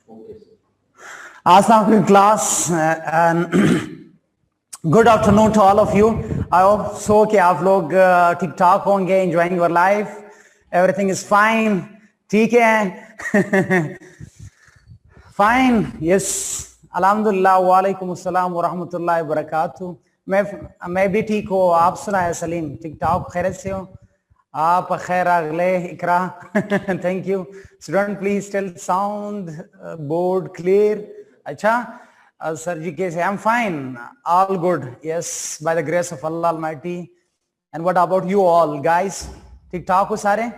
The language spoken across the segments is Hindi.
Assalamu class and good afternoon to all of you. I hope so कि आप लोग ठीक ठाक होंगे, enjoying your life, everything is fine, ठीक है? Fine, yes, alhamdulillah, वालेकुम अस्सलाम व रहमतुल्लाहि व बरकातहू। मैं भी ठीक हूँ, आप सुनाए सलीम, ठीक ठाक खैरियत से हो? आप खैर अगले Iqra thank you student please tell sound board clear अच्छा सर जी कैसे I am fine all good yes by the grace of Allah almighty and what about you all guys ठीक ठाक हो सारे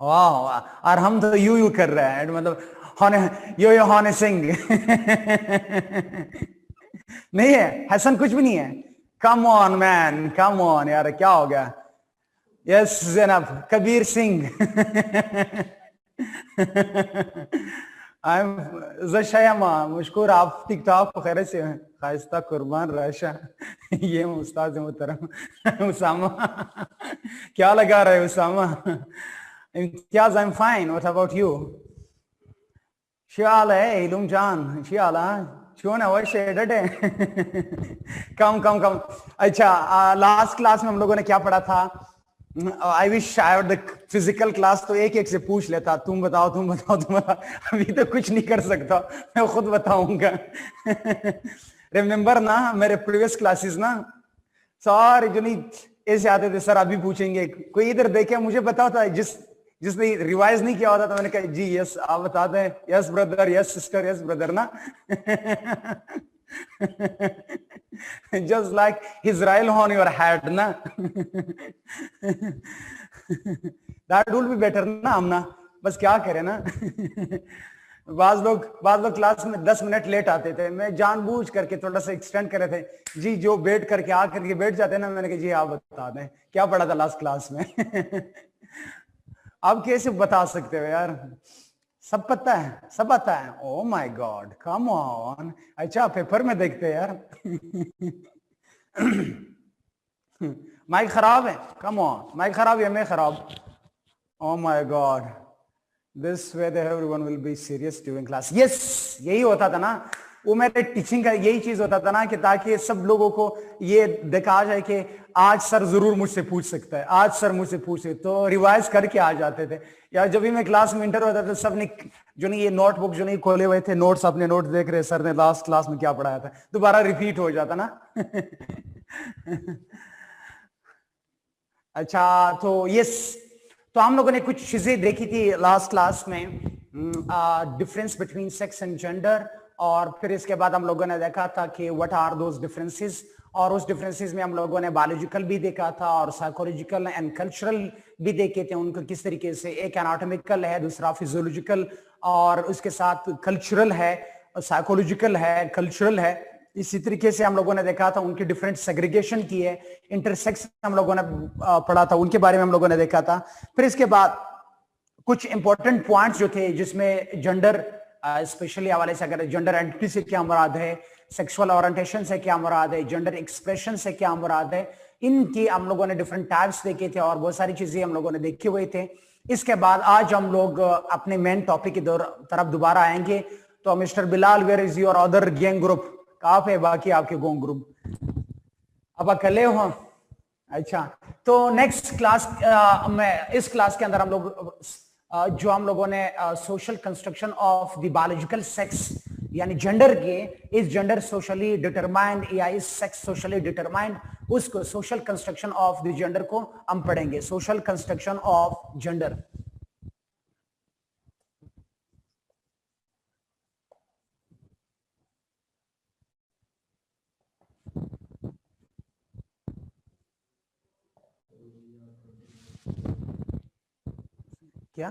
वाह और हम तो यू कर रहे हैं मतलब होने यो होने सिंह नहीं है हसन कुछ भी नहीं है Come on, man. Come on, यार क्या हो गया? Yes, ज़ैनब कबीर सिंह. I'm ज़शयमा मुश्कुर आप ठीक ठाक खैर से हैं. खाइस्ता कुर्बान राशा. ये उस्ताद मोहतरम उसामा. क्या लगा रहे हो Usama? Imtiaz I'm fine. What about you? शाल है इलुम जान शाला. क्यों ना वो शेडेड है कम अच्छा लास्ट क्लास में हम लोगों ने क्या पढ़ा था I wish I had the physical class तो एक से पूछ लेता तुम बताओ अभी तो कुछ नहीं कर सकता मैं खुद बताऊंगा रिमेम्बर ना मेरे प्रीवियस क्लासेस ना सारे जो नहीं ऐसे आते थे सर अभी पूछेंगे कोई इधर देखे मुझे बताओ था जिसने रिवाइज नहीं किया होता तो मैंने कहा जी यस आप बताते हैं yes brother yes sister yes brother ना just like Israel on your head ना दैट विल बी बेटर ना हम ना बस क्या करें ना बाज लोग क्लास में 10 मिनट लेट आते थे मैं जानबूझ करके थोड़ा सा एक्सटेंड कर रहे थे जी जो बैठ करके आ करके बैठ जाते ना मैंने कहा जी आप बता दें क्या पढ़ा था लास्ट क्लास में आप कैसे बता सकते हो यार सब पता है ओ माय गॉड कम ऑन अच्छा पेपर में देखते हैं यार माइक खराब है कम ऑन माइक खराब है मैं खराब ओ my God this way everyone will be serious during class yes यही होता था ना वो मेरे टीचिंग का यही चीज होता था ना कि ताकि सब लोगों को ये दिखा जाए कि आज सर जरूर मुझसे पूछ सकता है आज सर मुझसे पूछे तो रिवाइज करके आ जाते थे या जब भी मैं क्लास में इंटर होता था सब ने जो नहीं ये नोटबुक जो नहीं खोले हुए थे नोट्स अपने नोट देख रहे सर ने लास्ट क्लास में क्या पढ़ाया था दोबारा रिपीट हो जाता ना अच्छा तो यस तो हम लोगों ने कुछ चीजें देखी थी लास्ट क्लास में difference between sex and gender और फिर इसके बाद हम लोगों ने देखा था कि व्हाट आर दोज डिफरेंसेस और उस डिफरेंसेस में हम लोगों ने बायोलॉजिकल भी देखा था और साइकोलॉजिकल एंड कल्चरल भी देखे थे उनको किस तरीके से एक एनाटॉमिकल है दूसरा फिजियोलॉजिकल और उसके साथ कल्चरल है साइकोलॉजिकल है कल्चरल है इसी तरीके से हम लोगों ने देखा था उनकी डिफरेंट सेग्रीगेशन की है इंटरसेक्स हम लोगों ने पढ़ा था उनके बारे में हम लोगों ने देखा था फिर इसके बाद कुछ इंपॉर्टेंट पॉइंट्स जो थे जिसमें जेंडर स्पेशली हवाले से अगर जेंडर आइडेंटिटी से क्या मुराद है सेक्सुअल ओरिएंटेशन से क्या मुराद है जेंडर एक्सप्रेशन से क्या मुराद है इनकी हम लोगों ने डिफरेंट टाइप्स देखे थे और बहुत सारी चीजें हम लोगों ने देखे हुए थे इसके बाद आज हम लोग अपने मेन टॉपिक की तरफ दोबारा आएंगे तो mister Bilal where is your other gang group कहाँ पे बाकी आपके गैंग ग्रुप अब अकेले हो अच्छा तो नेक्स्ट क्लास में इस क्लास के अंदर हम लोग जो हम लोगों ने social construction of the biological sex यानी जेंडर के इस जेंडर सोशली डिटरमाइंड या इस सेक्स सोशली डिटरमाइंड उसको social construction of the gender को हम पढ़ेंगे सोशल कंस्ट्रक्शन ऑफ जेंडर क्या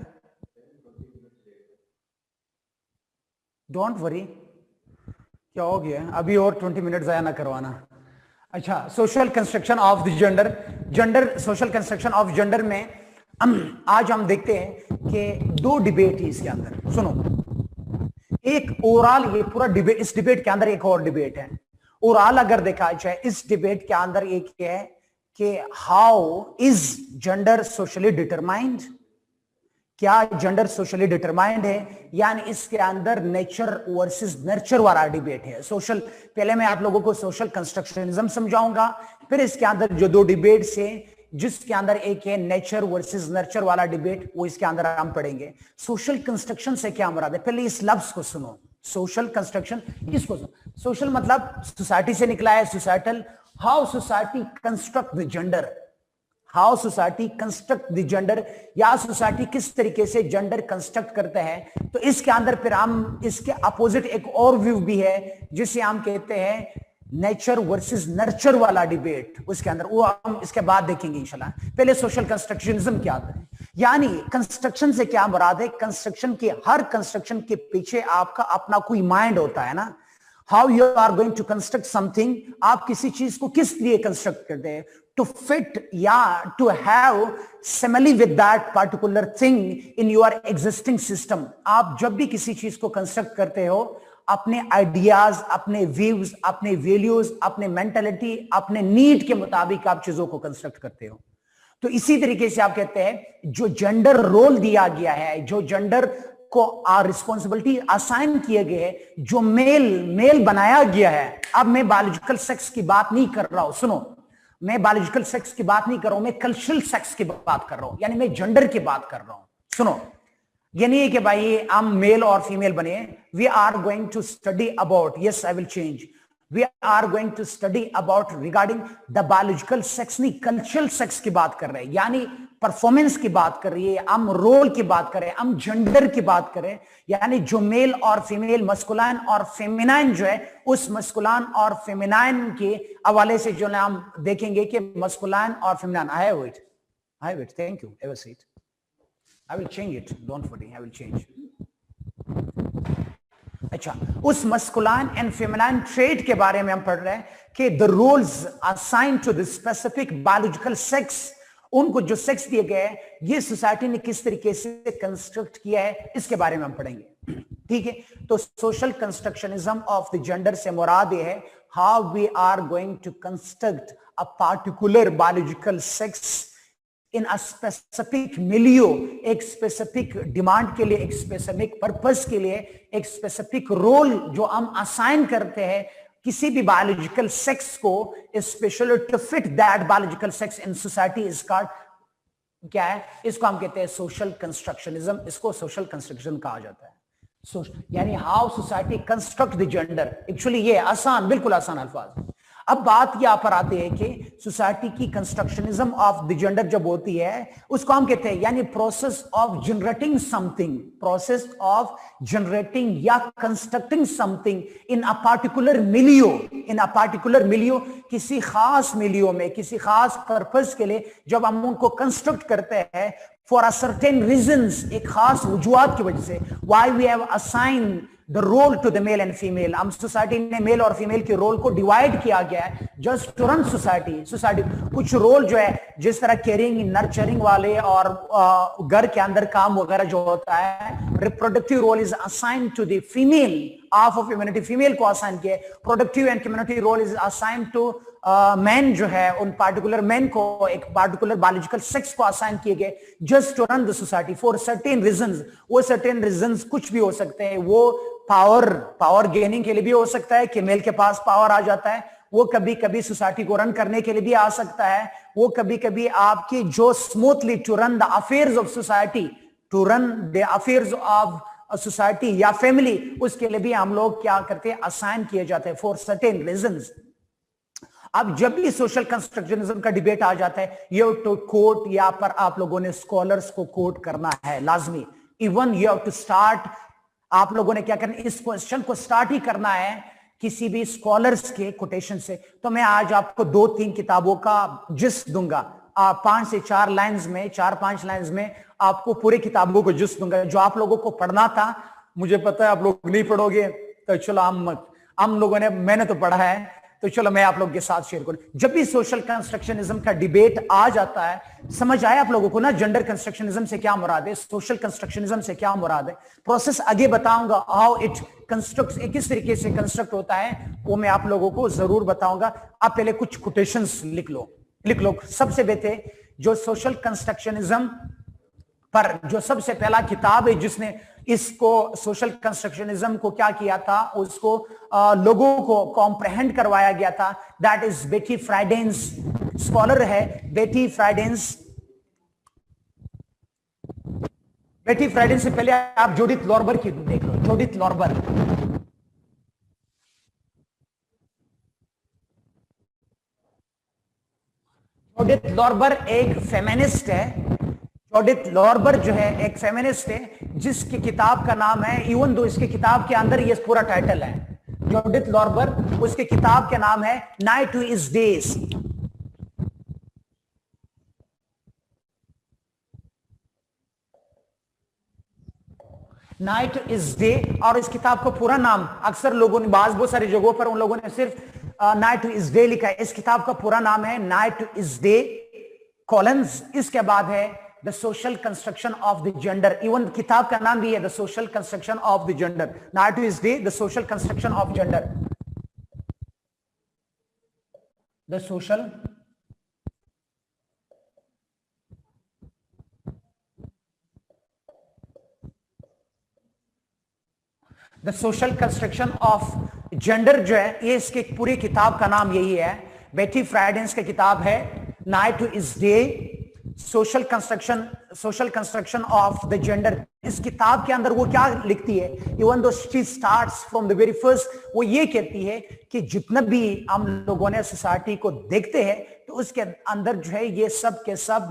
डोंट वरी क्या हो गया अभी और 20 मिनट जाया ना करवाना अच्छा social construction of the gender social construction of gender में आज हम देखते हैं कि दो डिबेट है इसके अंदर सुनो एक ओवरऑल ये पूरा डिबेट इस डिबेट के अंदर एक और डिबेट है ओवरऑल अगर देखा जाए इस डिबेट के अंदर एक है कि how is gender socially determined क्या जेंडर सोशली डिटरमाइंड है, यानी इसके अंदर नेचर वर्सेस नर्चर वाला डिबेट है। सोशल, पहले मैं आप लोगों को सोशल कंस्ट्रक्शनिज्म समझाऊंगा, फिर इसके अंदर जो दो डिबेट्स हैं, जिसके अंदर एक है नेचर वर्सेस नर्चर वाला डिबेट, वो इसके अंदर हम पढ़ेंगे। सोशल कंस्ट्रक्शन से क्या मुराद है, पहले इस लफ्ज को सुनो, सोशल कंस्ट्रक्शन, इसको सुनो। सोशल मतलब सोसाइटी से निकला है, societal, how society construct the gender, how society construct the gender, या सोसाइटी किस तरीके से जेंडर कंस्ट्रक्ट करते हैं। तो इसके अंदर फिर हम इसके अपोजिट एक और व्यू भी है, जिसे हम कहते हैं नेचर वर्सेस नर्चर वाला डिबेट, उसके अंदर वो हम इसके बाद देखेंगे इंशाल्लाह। पहले सोशल कंस्ट्रक्शनिज्म क्या होता है, यानी कंस्ट्रक्शन से क्या मुराद है, कंस्ट्रक्शन के, हर कंस्ट्रक्शन के पीछे आपका अपना कोई माइंड होता है ना। How you are going to construct something, आप किसी चीज को किस लिए कंस्ट्रक्ट करते हैं, टू फिट या to have similarity with that particular thing in your existing system. आप जब भी किसी चीज को कंस्ट्रक्ट करते हो, अपने आइडियाज, अपने व्यूज, अपने वैल्यूज, अपने मेंटालिटी, अपने नीड के मुताबिक आप चीजों को कंस्ट्रक्ट करते हो। तो इसी तरीके से आप कहते हैं जो जेंडर रोल दिया गया है, जो जेंडर को रिस्पॉन्सिबिलिटी असाइन किए गए हैं, जो मेल बनाया गया है। अब मैं बायोलॉजिकल सेक्स की बात नहीं कर रहा हूं, सुनो, मैं बायोलॉजिकल सेक्स की बात नहीं कर रहा हूं, मैं कल्चरल सेक्स की बात कर रहा हूं, यानी मैं जेंडर की बात कर रहा हूं। सुनो, ये नहीं है कि भाई हम मेल और फीमेल बने, we are going to study about, yes I will change, we are going to study about regarding the biological sex, नहीं कल्चरल सेक्स की बात कर रहे हैं, यानी परफॉर्मेंस की बात कर रही है, हम रोल की बात करें, हम जेंडर की बात करें, यानी जो मेल और फीमेल, मस्कुलाइन और फेमिनाइन जो है, उस मस्कुलाइन और फेमिनाइन के हवाले से जो है हम देखेंगे कि मस्कुलाइन और feminine, I have it, thank you, have a seat, I will change it, don't worry, I will change. अच्छा, उस मस्कुलाइन एंड फेमिनाइन ट्रेट के बारे में हम पढ़ रहे हैं कि the roles assign to the specific biological sex, उनको जो सेक्स दिए गए हैं, ये सोसाइटी ने किस तरीके से कंस्ट्रक्ट किया है, इसके बारे में हम पढ़ेंगे। ठीक है, तो social constructionism of the gender से मुराद ये है how we are going to construct a particular biological sex in a specific milieu, एक स्पेसिफिक डिमांड के लिए, एक स्पेसिफिक पर्पस के लिए, एक स्पेसिफिक रोल जो हम असाइन करते हैं किसी भी बायोलॉजिकल सेक्स को, specially to fit that biological sex in society, is called क्या है, इसको हम कहते हैं सोशल कंस्ट्रक्शनिज्म, इसको सोशल कंस्ट्रक्शन कहा जाता है। यानी how society construct the gender, actually ये आसान, बिल्कुल आसान अल्फाज। अब बात यहां पर आती है कि सोसाइटी की कंस्ट्रक्शनिज्म ऑफ द जेंडर जब होती है, उसको हम कहते हैं यानी process of generating something, process of generating या constructing something in a particular milieu, in a particular मिलियो, किसी खास मिलियो में, किसी खास पर्पस के लिए जब हम उनको कंस्ट्रक्ट करते हैं फॉर अ सर्टेन रीजंस, एक खास वजूहात की वजह से, why we have assign the role to the male and female, हम सोसाइटी ने मेल और फीमेल के रोल को डिवाइड किया गया है जस्ट टू रन सोसाइटी। कुछ रोल जो है, जिस तरह केयरिंग, नर्चरिंग वाले और घर के अंदर काम वगैरह जो होता है, reproductive role is assign to the female of of humanity, female को असाइन किया। Productive and community role is assign to man, जो है उन पार्टिकुलर मैन को एक पार्टिकुलर बायोलॉजिकल सेक्स को असाइन किए गए just to run the society for certain reasons. वो सर्टेन रीजंस कुछ भी हो सकते हैं, वो पावर गेनिंग के लिए भी हो सकता है कि मेल के पास पावर आ जाता है, वो कभी कभी सोसाइटी को रन करने के लिए भी आ सकता है, वो कभी कभी आपकी जो smoothly to run the affairs of society, to run the affairs of society या फैमिली, उसके लिए भी हम लोग क्या करते हैं, असाइन किए जाते हैं फॉर सर्टेन रीजंस। अब जब भी सोशल कंस्ट्रक्शनिज्म का डिबेट आ जाता है, ये तो कोट, यहाँ पर आप लोगों ने स्कॉलर्स को कोट करना है लाजमी, even you have to start, आप लोगों ने क्या करना, इस क्वेश्चन को स्टार्ट ही करना है किसी भी स्कॉलर्स के कोटेशन से। तो मैं आज आपको 2-3 किताबों का जिस्ट दूंगा, 5 से 4 लाइंस में, 4-5 लाइंस में आपको पूरी किताबों को जिस्ट दूंगा, जो आप लोगों को पढ़ना था। मुझे पता है आप लोग नहीं पढ़ोगे, तो चलो हम लोगों ने, मैंने तो पढ़ा है, तो चलो मैं आप लोगों के साथ शेयर करूं। जब भी सोशल कंस्ट्रक्शनिज्म का डिबेट आ जाता है, समझ आया आप लोगों को ना, जेंडर कंस्ट्रक्शनिज्म से क्या मुराद है, सोशल कंस्ट्रक्शनिज्म से क्या मुराद है, प्रोसेस आगे बताऊंगा, हाउ इट कंस्ट्रक्ट, किस तरीके से कंस्ट्रक्ट होता है, वो मैं आप लोगों को जरूर बताऊंगा। आप पहले कुछ कोटेशंस लिख लो। सबसे बेहतर जो सोशल कंस्ट्रक्शनिज्म पर जो सबसे पहला किताब है जिसने इसको सोशल कंस्ट्रक्शनिज्म को क्या किया था, उसको लोगों को कॉम्प्रहेंड करवाया गया था, दैट इज बेटी फ्राइडेंस। स्कॉलर है बेटी फ्राइडेंस। बेटी फ्राइडेंस से पहले आप जूडिथ लॉर्बर की देख लो। जूडिथ लॉर्बर, जूडिथ लॉर्बर एक फेमिनिस्ट है। जूडिथ लॉर्बर जो है एक फेमिनिस्ट है, जिसकी किताब का नाम है, इवन दो इसकी किताब के अंदर ये पूरा टाइटल है जूडिथ लॉर्बर, उसके किताब के नाम है night two is days. Night is day, और इस किताब का पूरा नाम अक्सर लोगों ने बहुत सारी जगहों पर उन लोगों ने सिर्फ नाइट इज डे लिखा है। इस किताब का पूरा नाम है नाइट इज डे कॉलन्स। इसके बाद है the social construction of the gender. Even किताब का नाम भी है the social construction of the gender. Night is day the social construction of gender. The social the social construction of gender जो है, ये इसके पूरी किताब का नाम यही है। बेटी फ्राइडेंस की किताब है night is day social construction of the gender. इस किताब के अंदर वो क्या लिखती है, इवन दो she starts from the very first, वो ये कहती है कि जितना भी हम लोगों ने सोसाइटी को देखते हैं तो उसके अंदर जो है ये सब के सब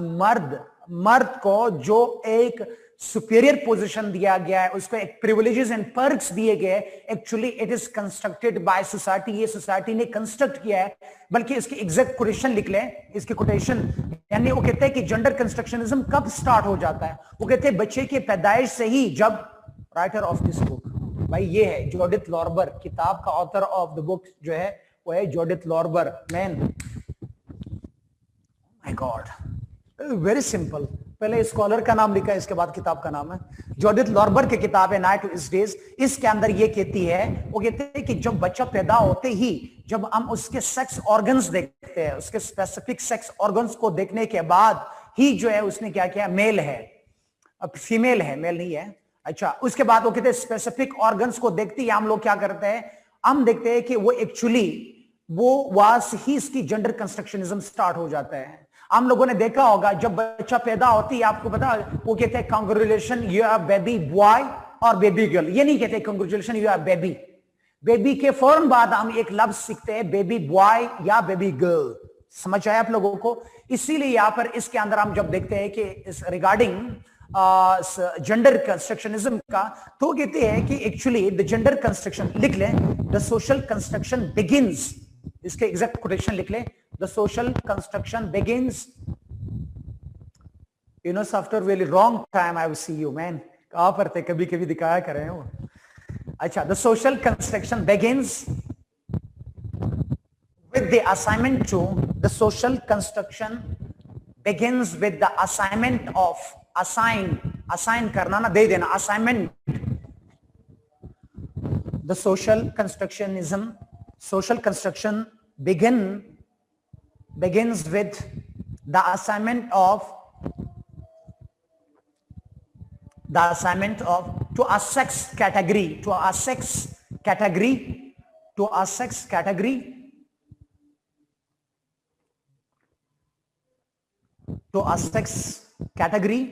मर्द को जो एक सुपीरियर पोजीशन दिया गया है, उसको एक प्रिविलेजेस एंड पर्क्स दिए गए, actually it is constructed by society. ये सोसाइटी ने कंस्ट्रक्ट किया है। बल्कि इसकी एग्जैक्ट कोटेशन लिख लें, इसकी कोटेशन, यानी वो कहते हैं कि जेंडर कंस्ट्रक्शनिज्म कब स्टार्ट हो जाता है। वो कहते हैं बच्चे की पैदाइश से ही, जब राइटर ऑफ दिस बुक, भाई ये है जूडिथ लॉर्बर, किताब का ऑथर ऑफ द बुक जो है वो है Judith Lorber. Man, my god, very simple. पहले स्कॉलर का नाम लिखा है, इसके बाद किताब का नाम है। जूडिथ लॉर्बर की किताब है नाइट इज डेज। इसके अंदर ये कहती है, वो कहते हैं कि जब बच्चा पैदा होते ही जब हम उसके सेक्स ऑर्गन्स देखते हैं, उसके स्पेसिफिक सेक्स ऑर्गन्स को देखने के बाद ही जो है उसने क्या किया, मेल है, अब फीमेल है, मेल नहीं है। अच्छा, उसके बाद वो कहते हैं स्पेसिफिक ऑर्गन्स को देखते ही हम लोग क्या करते हैं, हम देखते हैं कि वो एक्चुअली वो वास ही इसकी जेंडर कंस्ट्रक्शनिज्म स्टार्ट हो जाता है। हम लोगों ने देखा होगा जब बच्चा पैदा होती है, आपको पता, वो कहते हैं congratulation you are baby boy और बेबी गर्ल। ये नहीं कहते congratulation you are baby. Baby के फौरन बाद हम एक लफ्ज सीखते हैं बेबी बॉय या बेबी गर्ल। समझ आया आप लोगों को? इसीलिए यहां पर इसके अंदर हम जब देखते हैं कि इस रिगार्डिंग जेंडर कंस्ट्रक्शनिज्म का, तो कहते हैं कि एक्चुअली द जेंडर कंस्ट्रक्शन, लिख लें, द सोशल कंस्ट्रक्शन बिगिंस, इसके एग्जैक्ट कोटेशन लिख लें, the social construction begins, you know, after really long time I will see you man, कहां पर थे, कभी कभी दिखाया कर रहे हो। अच्छा, the social construction begins with the assignment to, the social construction begins with the assignment of, assign करना ना, दे देना, assignment, the social construction begins with the assignment of to a sex category, to a sex category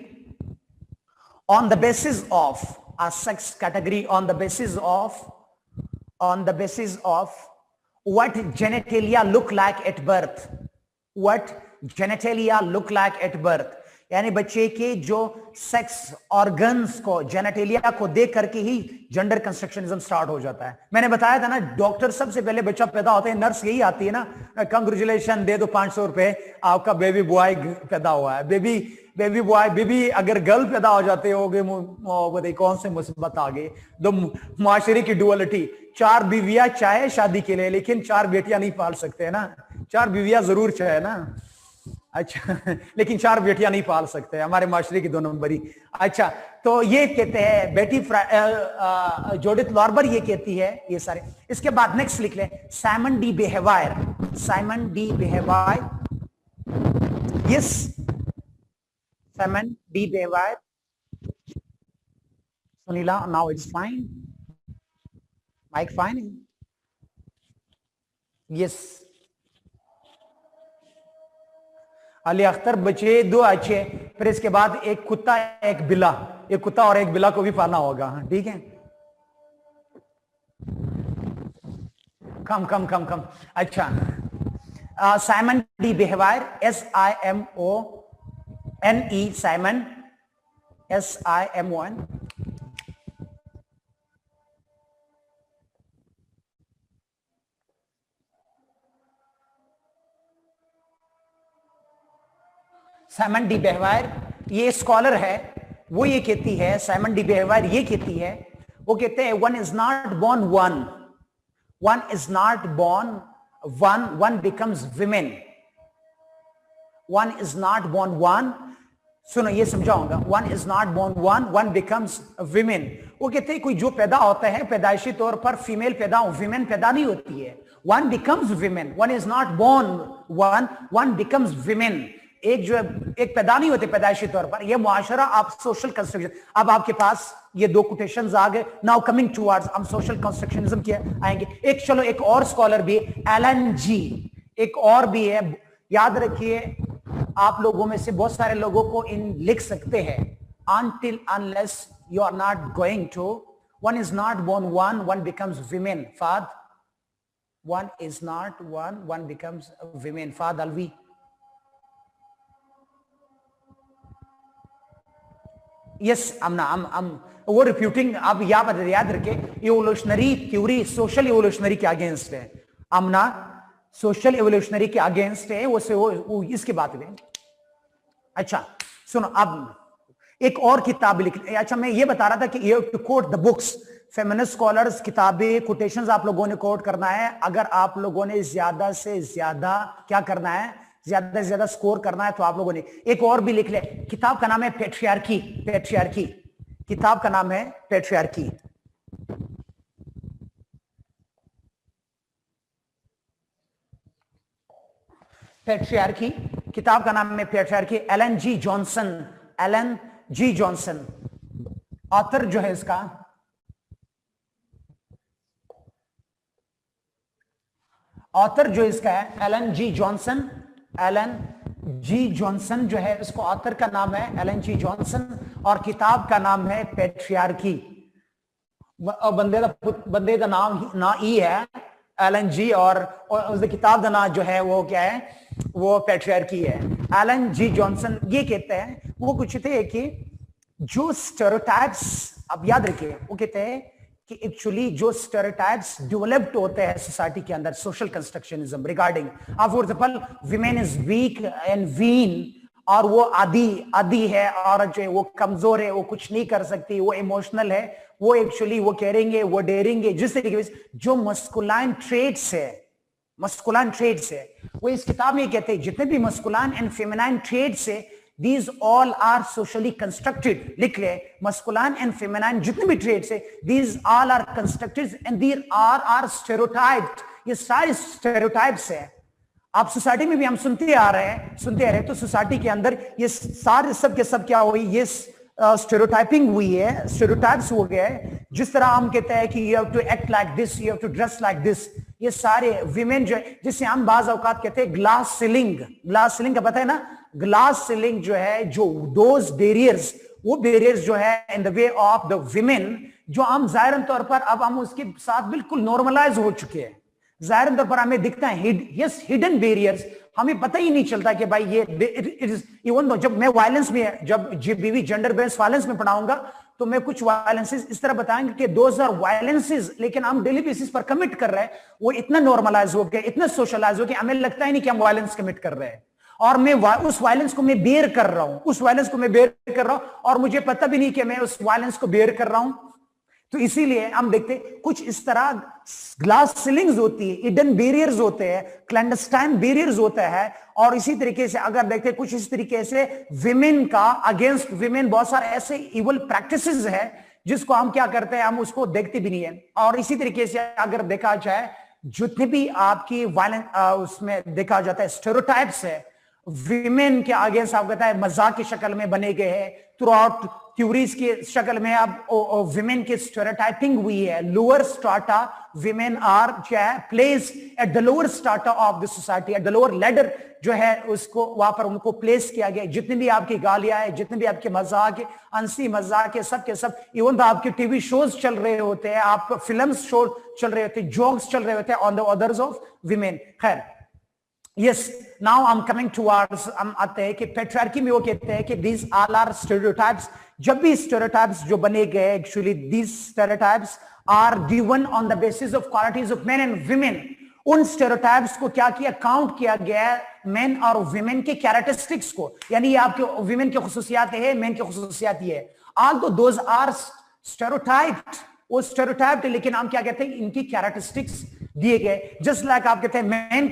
on the basis of a sex category, on the basis of what genitalia look like at birth, what genitalia look like at birth, यानी बच्चे के जो सेक्स ऑर्गन्स को, जेनेटेलिया को देख करके ही जेंडर कंस्ट्रक्शनिज्म स्टार्ट हो जाता है। मैंने बताया था ना, डॉक्टर सबसे पहले बच्चा पैदा होता है, नर्स यही आती है ना, कांग्रेचुलेशन दे दो 500 रुपए, आपका बेबी बॉय पैदा हुआ है। बेबी बॉय, बेबी अगर गर्ल पैदा हो जाते हो, कौन से मुसीबत आ गई। दो माशरे की डुअलिटी, 4 बीवियां चाहे शादी के लिए, लेकिन 4 बेटियां नहीं पाल सकते ना। 4 बीवियां जरूर चाहे ना, अच्छा, लेकिन 4 बेटियां नहीं पाल सकते, हमारे माशरे की 2 नंबरी। अच्छा, तो ये कहते हैं बेटी जूडिथ लॉर्बर ये कहती है ये सारे। इसके बाद नेक्स्ट लिख ले, Simone de Beauvoir, yes, Simone de Beauvoir Sunila, now it's fine. Mic fine? Yes. Ali Akhtar बचे दो अच्छे, फिर इसके बाद एक कुत्ता एक बिल्ला, एक कुत्ता और एक बिल्ला को भी पालना होगा, ठीक है? कम कम कम कम। अच्छा, Simone de Beauvoir, SIMONE, Simone, SIMON। Simone de Beauvoir ये स्कॉलर है, वो ये कहती है, साइमन डी बेहवायर ये कहती है, वो कहते हैं one is not born one, one is not born one, one becomes women, one is not born one. सुनो ये समझाऊंगा, one is not born one, one becomes women. वो कहते हैं कोई जो पैदा होता है पैदाइशी तौर पर फीमेल पैदा, विमेन पैदा नहीं होती है, one becomes women, one is not born one, one becomes women. एक जो एक पैदा नहीं होते पैदाइशी तौर पर, ये मुआशरा आप सोशल कंस्ट्रक्शन। अब आपके पास ये दो कोटेशंस आ गए, नाउ कमिंग टुवर्ड्स हम सोशल कंस्ट्रक्शनिज्म के आएंगे। एक चलो एक और स्कॉलर भी, एलन जी, एक और भी है, याद रखिए आप लोगों में से बहुत सारे लोगों को इन लिख सकते हैं, until unless you are not going to, one is not born one, one becomes women, Fad, one is not one, one becomes women, Fad Alvi। Yes हम वो रिप्यूटिंग, आप याद रखे इवोल्यूशनरी थ्योरी सोशल इवोल्यूशनरी के अगेंस्ट है, अमना सोशल इवोल्यूशनरी के अगेंस्ट है, वो इसकी बात है। अच्छा सुनो, अब एक और किताब लिख, अच्छा मैं ये बता रहा था कि you have to quote the books, feminist scholars किताबें कोटेशंस आप लोगों ने कोट करना है। अगर आप लोगों ने ज्यादा से ज्यादा क्या करना है, ज्यादा से ज्यादा स्कोर करना है, तो आप लोगों ने एक और भी लिख ले, किताब का नाम है पैट्रियार्की, पैट्रियार्की, किताब का नाम है पैट्रियार्की। पैट्रियार्की किताब का नाम है पैट्रियार्की, एलन जी जॉनसन, एलन जी जॉनसन ऑथर जो है इसका, ऑथर जो इसका है एलन जी जॉनसन, एलन जी जॉनसन जो है इसको ऑथर का नाम है एलन जी जॉनसन, और किताब का नाम है पैट्रियार्की। बंदे का नाम ना ई है एलन जी, और उसकी किताब का नाम जो है वो क्या है, वो पैट्रियार्की है। एलन जी जॉनसन ये कहते हैं, वो कुछ थे कि जो स्टेरियोटाइप्स, अब याद रखिए, वो कहते हैं कि एक्चुअली जो स्टेरियोटाइप्स डेवलप्ड होते हैं सोसाइटी के अंदर, social constructionism regarding, for example women is weak and lean, और वो आदि है, और जो है वो कमजोर है, वो कुछ नहीं कर सकती, वो इमोशनल है, वो एक्चुअली वो करेंगे, वो डेरेंगे, जिस तरीके से जो मस्कुलाइन ट्रेट्स है, मस्कुलाइन ट्रेट्स है, वो इस किताब में कहते हैं जितने भी मस्कुलाइन एंड फेमिनाइन ट्रेट्स है, these all are socially constructed, लिख ले, मस्कुलाइन एंड फेमिनाइन जितने भी ट्रेट्स है, these all are constructed and these are stereotyped, ये सारे स्टेरियोटाइप्स है। आप सोसाइटी में भी हम सुनते आ रहे हैं, तो सोसाइटी के अंदर ये सारे सब के सब क्या हुई, ये स्टेरियोटाइपिंग हुई है, स्टेरियोटाइप्स हो गए। जिस तरह हम कहते हैं कि you have to act like this, you have to dress like this, ये सारे विमेन जो है, जिससे हम बाज औकात कहते हैं ग्लास सीलिंग, ग्लास सीलिंग का पता है ना, ग्लास सीलिंग जो है, जो दोज बैरियर्स, वो बैरियर्स जो है in the way of the women, जो हम जाहिरन तौर पर अब हम उसके साथ बिल्कुल नॉर्मलाइज हो चुके हैं, जाहिर तौर पर हमें दिखता है यस हिडन बैरियर्स, हमें पता ही नहीं चलता कि भाई ये इट इज इवन दो। जब मैं वायलेंस में, जब जीबीवी जेंडर बेस्ड वायलेंस में पढ़ाऊंगा, तो मैं कुछ वायलेंसेस इस तरह बताएंगे कि दोज आर वायलेंसेस, लेकिन हम डेली बेसिस पर कमिट कर रहे हैं, वो इतना नॉर्मलाइज हो गया, इतना सोशलाइज हो गया, हमें लगता ही नहीं कि हम वायलेंस कमिट कर रहे हैं, और मैं उस वायलेंस को मैं बेयर कर रहा हूं, उस वायलेंस को मैं बेयर कर रहा हूं, और मुझे पता भी नहीं कि मैं उस वायलेंस को बेयर कर रहा हूं। तो इसीलिए हम देखते कुछ इस तरह ग्लास सीलिंग्स होती है, हिडन बैरियर्स होते हैं, क्लैंडस्टाइन बैरियर्स होता है, और इसी तरीके से अगर देखते कुछ इस तरीके से विमेन का अगेंस्ट विमेन बहुत सारे ऐसे इवल प्रैक्टिसेस है जिसको हम क्या करते हैं, हम उसको देखते भी नहीं है। और इसी तरीके से अगर देखा जाए जितने भी आपकी वायलेंस उसमें देखा जाता है स्टेरियोटाइप्स है, विमेन के अगेंस्ट आप कहता है मजाक की शक्ल में बने गए हैं, थ्रू आउट थ्योरीज की शक्ल में अब विमेन की स्टेरियोटाइपिंग हुई है। लोअर स्ट्राटा विमेन आर जो है place at the lower strata of the society, at the lower ladder जो है उसको वहां पर उनको प्लेस किया गया। जितनी भी आपकी गालियां है, जितने भी आपके मजाक है, हंसी मजाक है, सब के सब, इवन तो आपके टीवी शोज चल रहे होते हैं, आप फिल्म शो चल रहे होते हैं, जोक्स चल रहे होते हैं on the others of women. खैर Yes, now I'm coming towards हम आते हैं कि पेट्रियार्की में वो कहते हैं कि these all are stereotypes। जब भी stereotypes जो बने गए, actually these stereotypes are given on the basis of qualities of men and women। उन stereotypes को क्या किया, काउंट किया गया men और women के characteristics को, यानी ये आपके women की खुसूसियात है, men की खुसूसियात ये है। Although those are stereotyped, वो स्टेरियोटाइप थे, लेकिन हम क्या कहते हैं, इनकी कैरेक्टरिस्टिक्स दिए गए। जस्ट लाइक आप कहते हैं मैन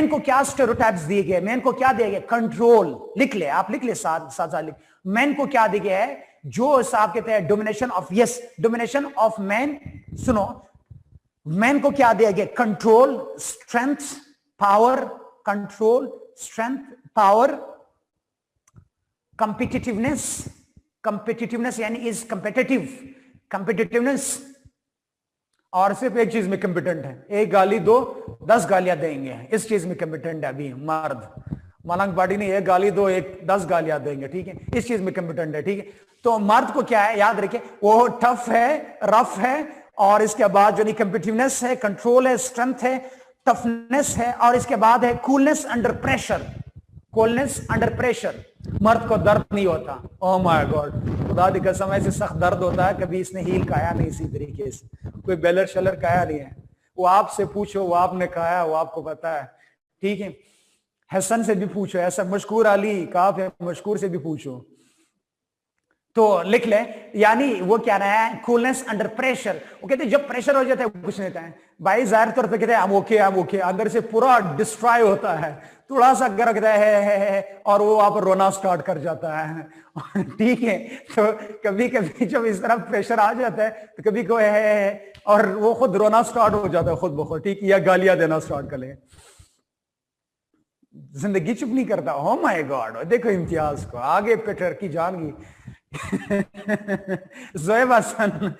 को क्या स्टेरियोटाइप्स दिए गए, मैन को क्या दिए गए, कंट्रोल। लिख ले, आप लिख ले साथ साथ लिख। मैन को क्या दिया गया है, जो आप कहते हैं domination of, yes domination of man. सुनो, मैन को क्या दिया गया, control, strength, power, control, strength, power, competitiveness यानी इज कंपिटिटिवनेस, और सिर्फ एक चीज में कंपिटेंट है, एक गाली दो 10 गालियां देंगे, इस चीज में कंपिटेंट है अभी मर्द। मलंग पार्टी नहीं, एक गाली दो 10 गालियां देंगे, ठीक है, इस चीज में कंपिटेंट है, ठीक है। तो मर्द को क्या है, याद रखिए, वो टफ है, रफ है, और इसके बाद जो नहीं कंपिटिटिवनेस है, कंट्रोल है, स्ट्रेंथ है, टफनेस है, और इसके बाद है coolness under pressure. Coolness under pressure, मर्द को दर्द नहीं होता। ओह माय गॉड, खुदा की कसम ऐसे सख्त दर्द होता है, कभी इसने हील खाया नहीं इसी तरीके से, कोई बेलर शलर खाया नहीं है। वो आपसे पूछो, वो आपने खाया, वो आपको पता है, ठीक है। हसन से भी पूछो, ऐसा मशकूर अली काफ है, मशकूर से भी पूछो, तो लिख ले। यानी वो क्या रहा है, कूलनेस अंडर प्रेशर। वो कहते हैं जब प्रेशर हो जाता है कुछ नहीं होता है भाई, जाहिर तौर पे कहते हैं हम ओके, अंदर से पूरा डिस्ट्रॉय होता है, थोड़ा सा गरकता है और वो वहां पर रोना स्टार्ट कर जाता है ठीक है। तो कभी कभी जब इस तरह प्रेशर आ जाता है तो कभी कोई है और वो खुद रोना स्टार्ट हो जाता है खुद ब खुद, ठीक है, या गालियां देना स्टार्ट कर ले, जिंदगी चुप नहीं करता। ओ माय गॉड, देखो इम्तियाज को आगे पेट्रियार्की जान गई ज़ोएब हसन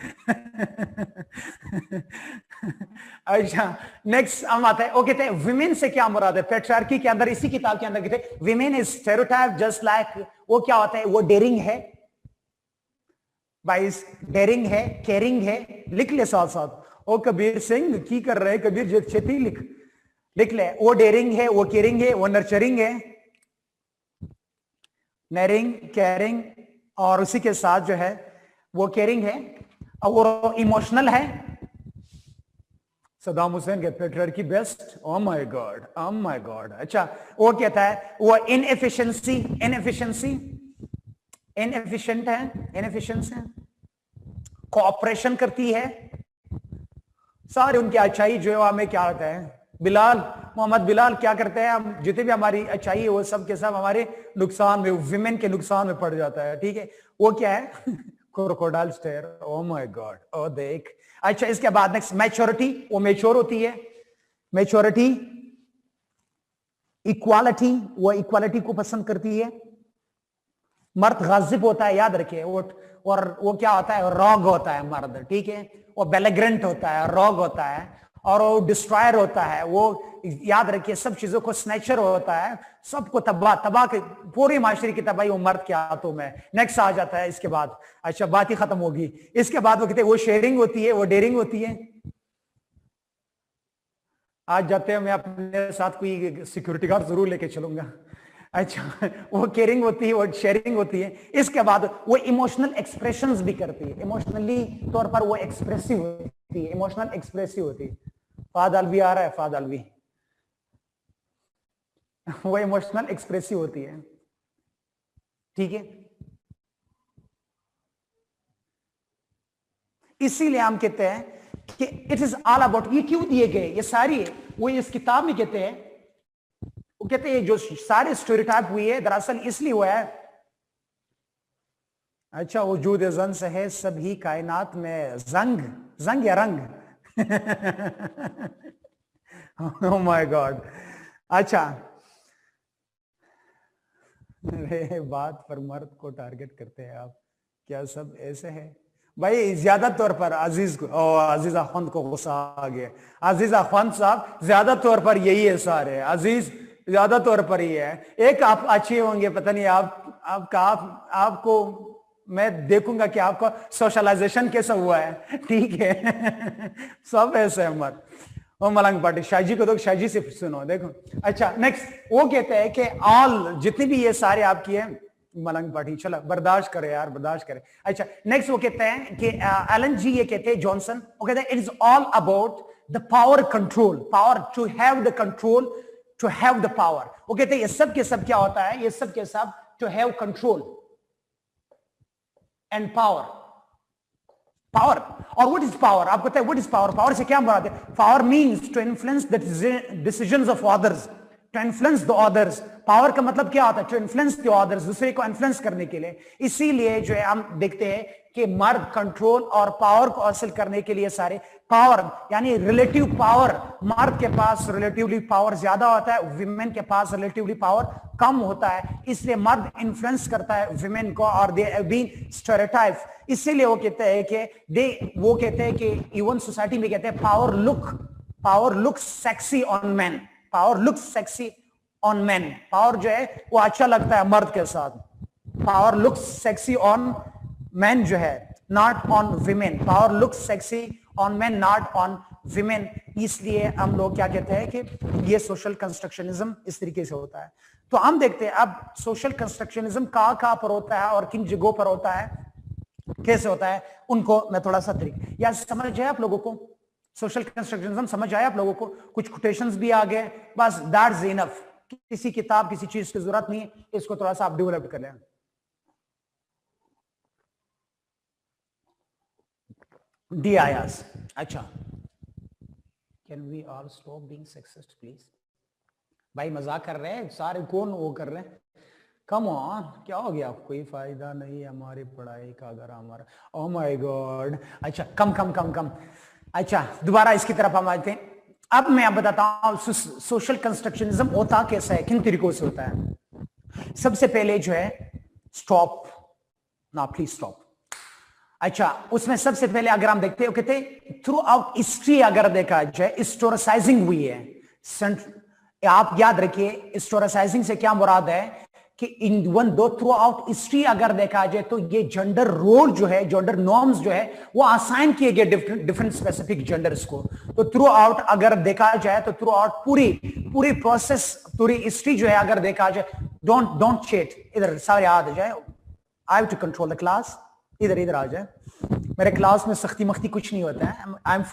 अच्छा, नेक्स्ट हम आते हैं, वो कहते हैं विमेन से क्या मुराद है पेट्रियार्की के अंदर। इसी किताब के अंदर कहते हैं women is stereotype just like, वो क्या होता है, वो डेयरिंग है भाई, डेयरिंग है, केयरिंग है, लिख ले साथ साथ। ओ कबीर सिंह की कर रहे, कबीर छेती लिख ले, वो डेयरिंग है, वो केयरिंग है, वो नर्चरिंग है, नरिंग, केयरिंग, और उसी के साथ जो है वो केयरिंग है, और वो इमोशनल है। सदाम हुसैन के patriarchy best, O my god, oh my God. अच्छा, वो कहता है वो इनएफिशिएंट है, कोऑपरेशन करती है, सारे उनकी अच्छाई जो है हमें क्या होता है, मोहम्मद बिलाल क्या करते हैं, हम जितने भी हमारी अच्छाई है वो सब के सब हमारे नुकसान में, विमेन के नुकसान में पड़ जाता है, ठीक है। वो क्या है crocodile stare, oh my god, oh देख। अच्छा, इसके बाद नेक्स्ट मैच्योरिटी, वो मैच्योर होती है, मैच्योरिटी, इक्वालिटी, वो इक्वालिटी को पसंद करती है। मर्द गाजिब होता है, याद रखिए, और वो क्या होता है, रॉग होता है मर्द, ठीक है, वो बेलेग्रेंट होता है, रॉग होता है, और वो डिस्ट्रॉयर होता है, वो याद रखिए सब चीजों को स्नैचर होता है, सबको तबाह के, पूरी माशरे की तबाही वो मर्द के हाथों में। नेक्स्ट आ जाता है इसके बाद, अच्छा बात ही खत्म होगी। इसके बाद वो कहते हैं वो शेयरिंग होती है, वो डेयरिंग होती है। आज जाते हैं, मैं अपने साथ कोई सिक्योरिटी गार्ड जरूर लेके चलूंगा। अच्छा, वो केयरिंग होती है, वो शेयरिंग होती है। इसके बाद वो इमोशनल एक्सप्रेशंस भी करती है, इमोशनली तौर पर वो एक्सप्रेसिव होती है, इमोशनल एक्सप्रेसिव होती है। फाद अलवी आ रहा है, फाद अलवी वो इमोशनल एक्सप्रेसिव होती है, ठीक है। इसीलिए हम कहते हैं कि इट इज ऑल अबाउट, ये क्यों दिए गए ये सारी, वो इस किताब में कहते हैं, वो कहते हैं जो सारे स्टेरियोटाइप हुई है दरअसल इसलिए हुआ है। अच्छा, वजूद जन से है सभी कायनात में जंग या रंग ओह माय गॉड। अच्छा, अरे बात पर मर्द को टारगेट करते हैं आप, क्या सब ऐसे है भाई? ज्यादा तौर पर अजीज को, अजीज अखवंद को गुस्सा आ गया। अजीज अखवंद साहब, ज्यादा तौर पर यही है सारे अजीज, ज्यादा तौर पर ही है। एक आप अच्छे होंगे, पता नहीं आपको मैं देखूंगा कि आपका सोशलाइजेशन कैसा हुआ है, ठीक है। सब ऐसे है मत। ओ मलंग पार्टी, शाहजी को तो शाहजी से सुनो, देखो। अच्छा नेक्स्ट वो कहते हैं कि ऑल जितनी भी ये सारे आपकी है मलंग पार्टी, चलो बर्दाश्त करे यार, बर्दाश्त करे। अच्छा नेक्स्ट वो कहते हैं कि एलन जी ये कहते हैं जॉनसन, वो कहते हैं it is all about the power control, power to have the control, to have the power. वो कहते हैं ये सब के सब क्या होता है, ये सब के सब to have control and power. Power और व्हाट इज पावर? आपको पता है व्हाट इज पावर? पावर से क्या मुराद है? Power means to influence the decisions of others, to influence the others. Power का मतलब क्या होता है? टू इन्फ्लुएंस द अदर्स, दूसरे को इन्फ्लुएंस करने के लिए। इसीलिए जो है हम देखते हैं कि मर्द कंट्रोल और पावर को हासिल करने के लिए सारे पावर यानी रिलेटिव पावर, मर्द के पास रिलेटिवली पावर ज्यादा होता है, विमेन के पास रिलेटिवली पावर कम होता है। इसलिए मर्द इन्फ्लुएंस करता है विमेन को और दे हैव बीन स्टेरियोटाइप। इसीलिए वो कहते हैं कि इवन सोसाइटी में कहते हैं power look sexy on man, power look sexy on man. Power जो है वो अच्छा लगता है मर्द के साथ। Power look sexy on man जो है, not on women. Power look sexy on man, not on women. इसलिए हम लोग क्या कहते हैं कि ये सोशल कंस्ट्रक्शनिज्म इस तरीके से होता है। तो हम देखते हैं अब सोशल कंस्ट्रक्शनिज्म कहां पर होता है और किन जगहों पर होता है, कैसे होता है, उनको मैं थोड़ा सा तरीके या समझ आया आप लोगों को? सोशल कंस्ट्रक्शनिज्म समझ आया आप लोगों को? कुछ कोटेशंस भी आ गए, बस दैट्स इनफ। किसी किताब किसी चीज की जरूरत नहीं है, इसको थोड़ा सा आप डेवलप कर लें। डी आयास, अच्छा can we all stop being sexist please? भाई मजाक कर रहे हैं सारे, कौन वो कर रहे हैं? कम ऑन, क्या हो गया? कोई फायदा नहीं है हमारी पढ़ाई का अगर हमारा, ओह माय गॉड। अच्छा कम। अच्छा दोबारा इसकी तरफ हम आते हैं। अब मैं बताता हूं सोशल कंस्ट्रक्शनिज्म होता कैसा है, किन तरीकों से होता है। सबसे पहले जो है स्टॉप ना, प्लीज स्टॉप। अच्छा उसमें सबसे पहले अगर हम देखते हैं, कहते थ्रू आउट हिस्ट्री अगर देखा जाए हिस्टोरिसाइजिंग हुई है। आप याद रखिए हिस्टोरिसाइजिंग से क्या मुराद है कि इन वन दो थ्रू आउट हिस्ट्री अगर देखा जाए तो ये जेंडर रोल जो है, जेंडर नॉर्म्स जो है वो असाइन किए गए डिफरेंट स्पेसिफिक जेंडर्स को। तो थ्रू आउट अगर देखा जाए तो थ्रू आउट पूरी प्रोसेस, पूरी हिस्ट्री जो है अगर देखा जाए, डोंट चेट, इधर सारे आ जाए, I have to control the class, इधर आ जाए। मेरे क्लास में सख्ती मख्ती कुछ नहीं होता है, आई एम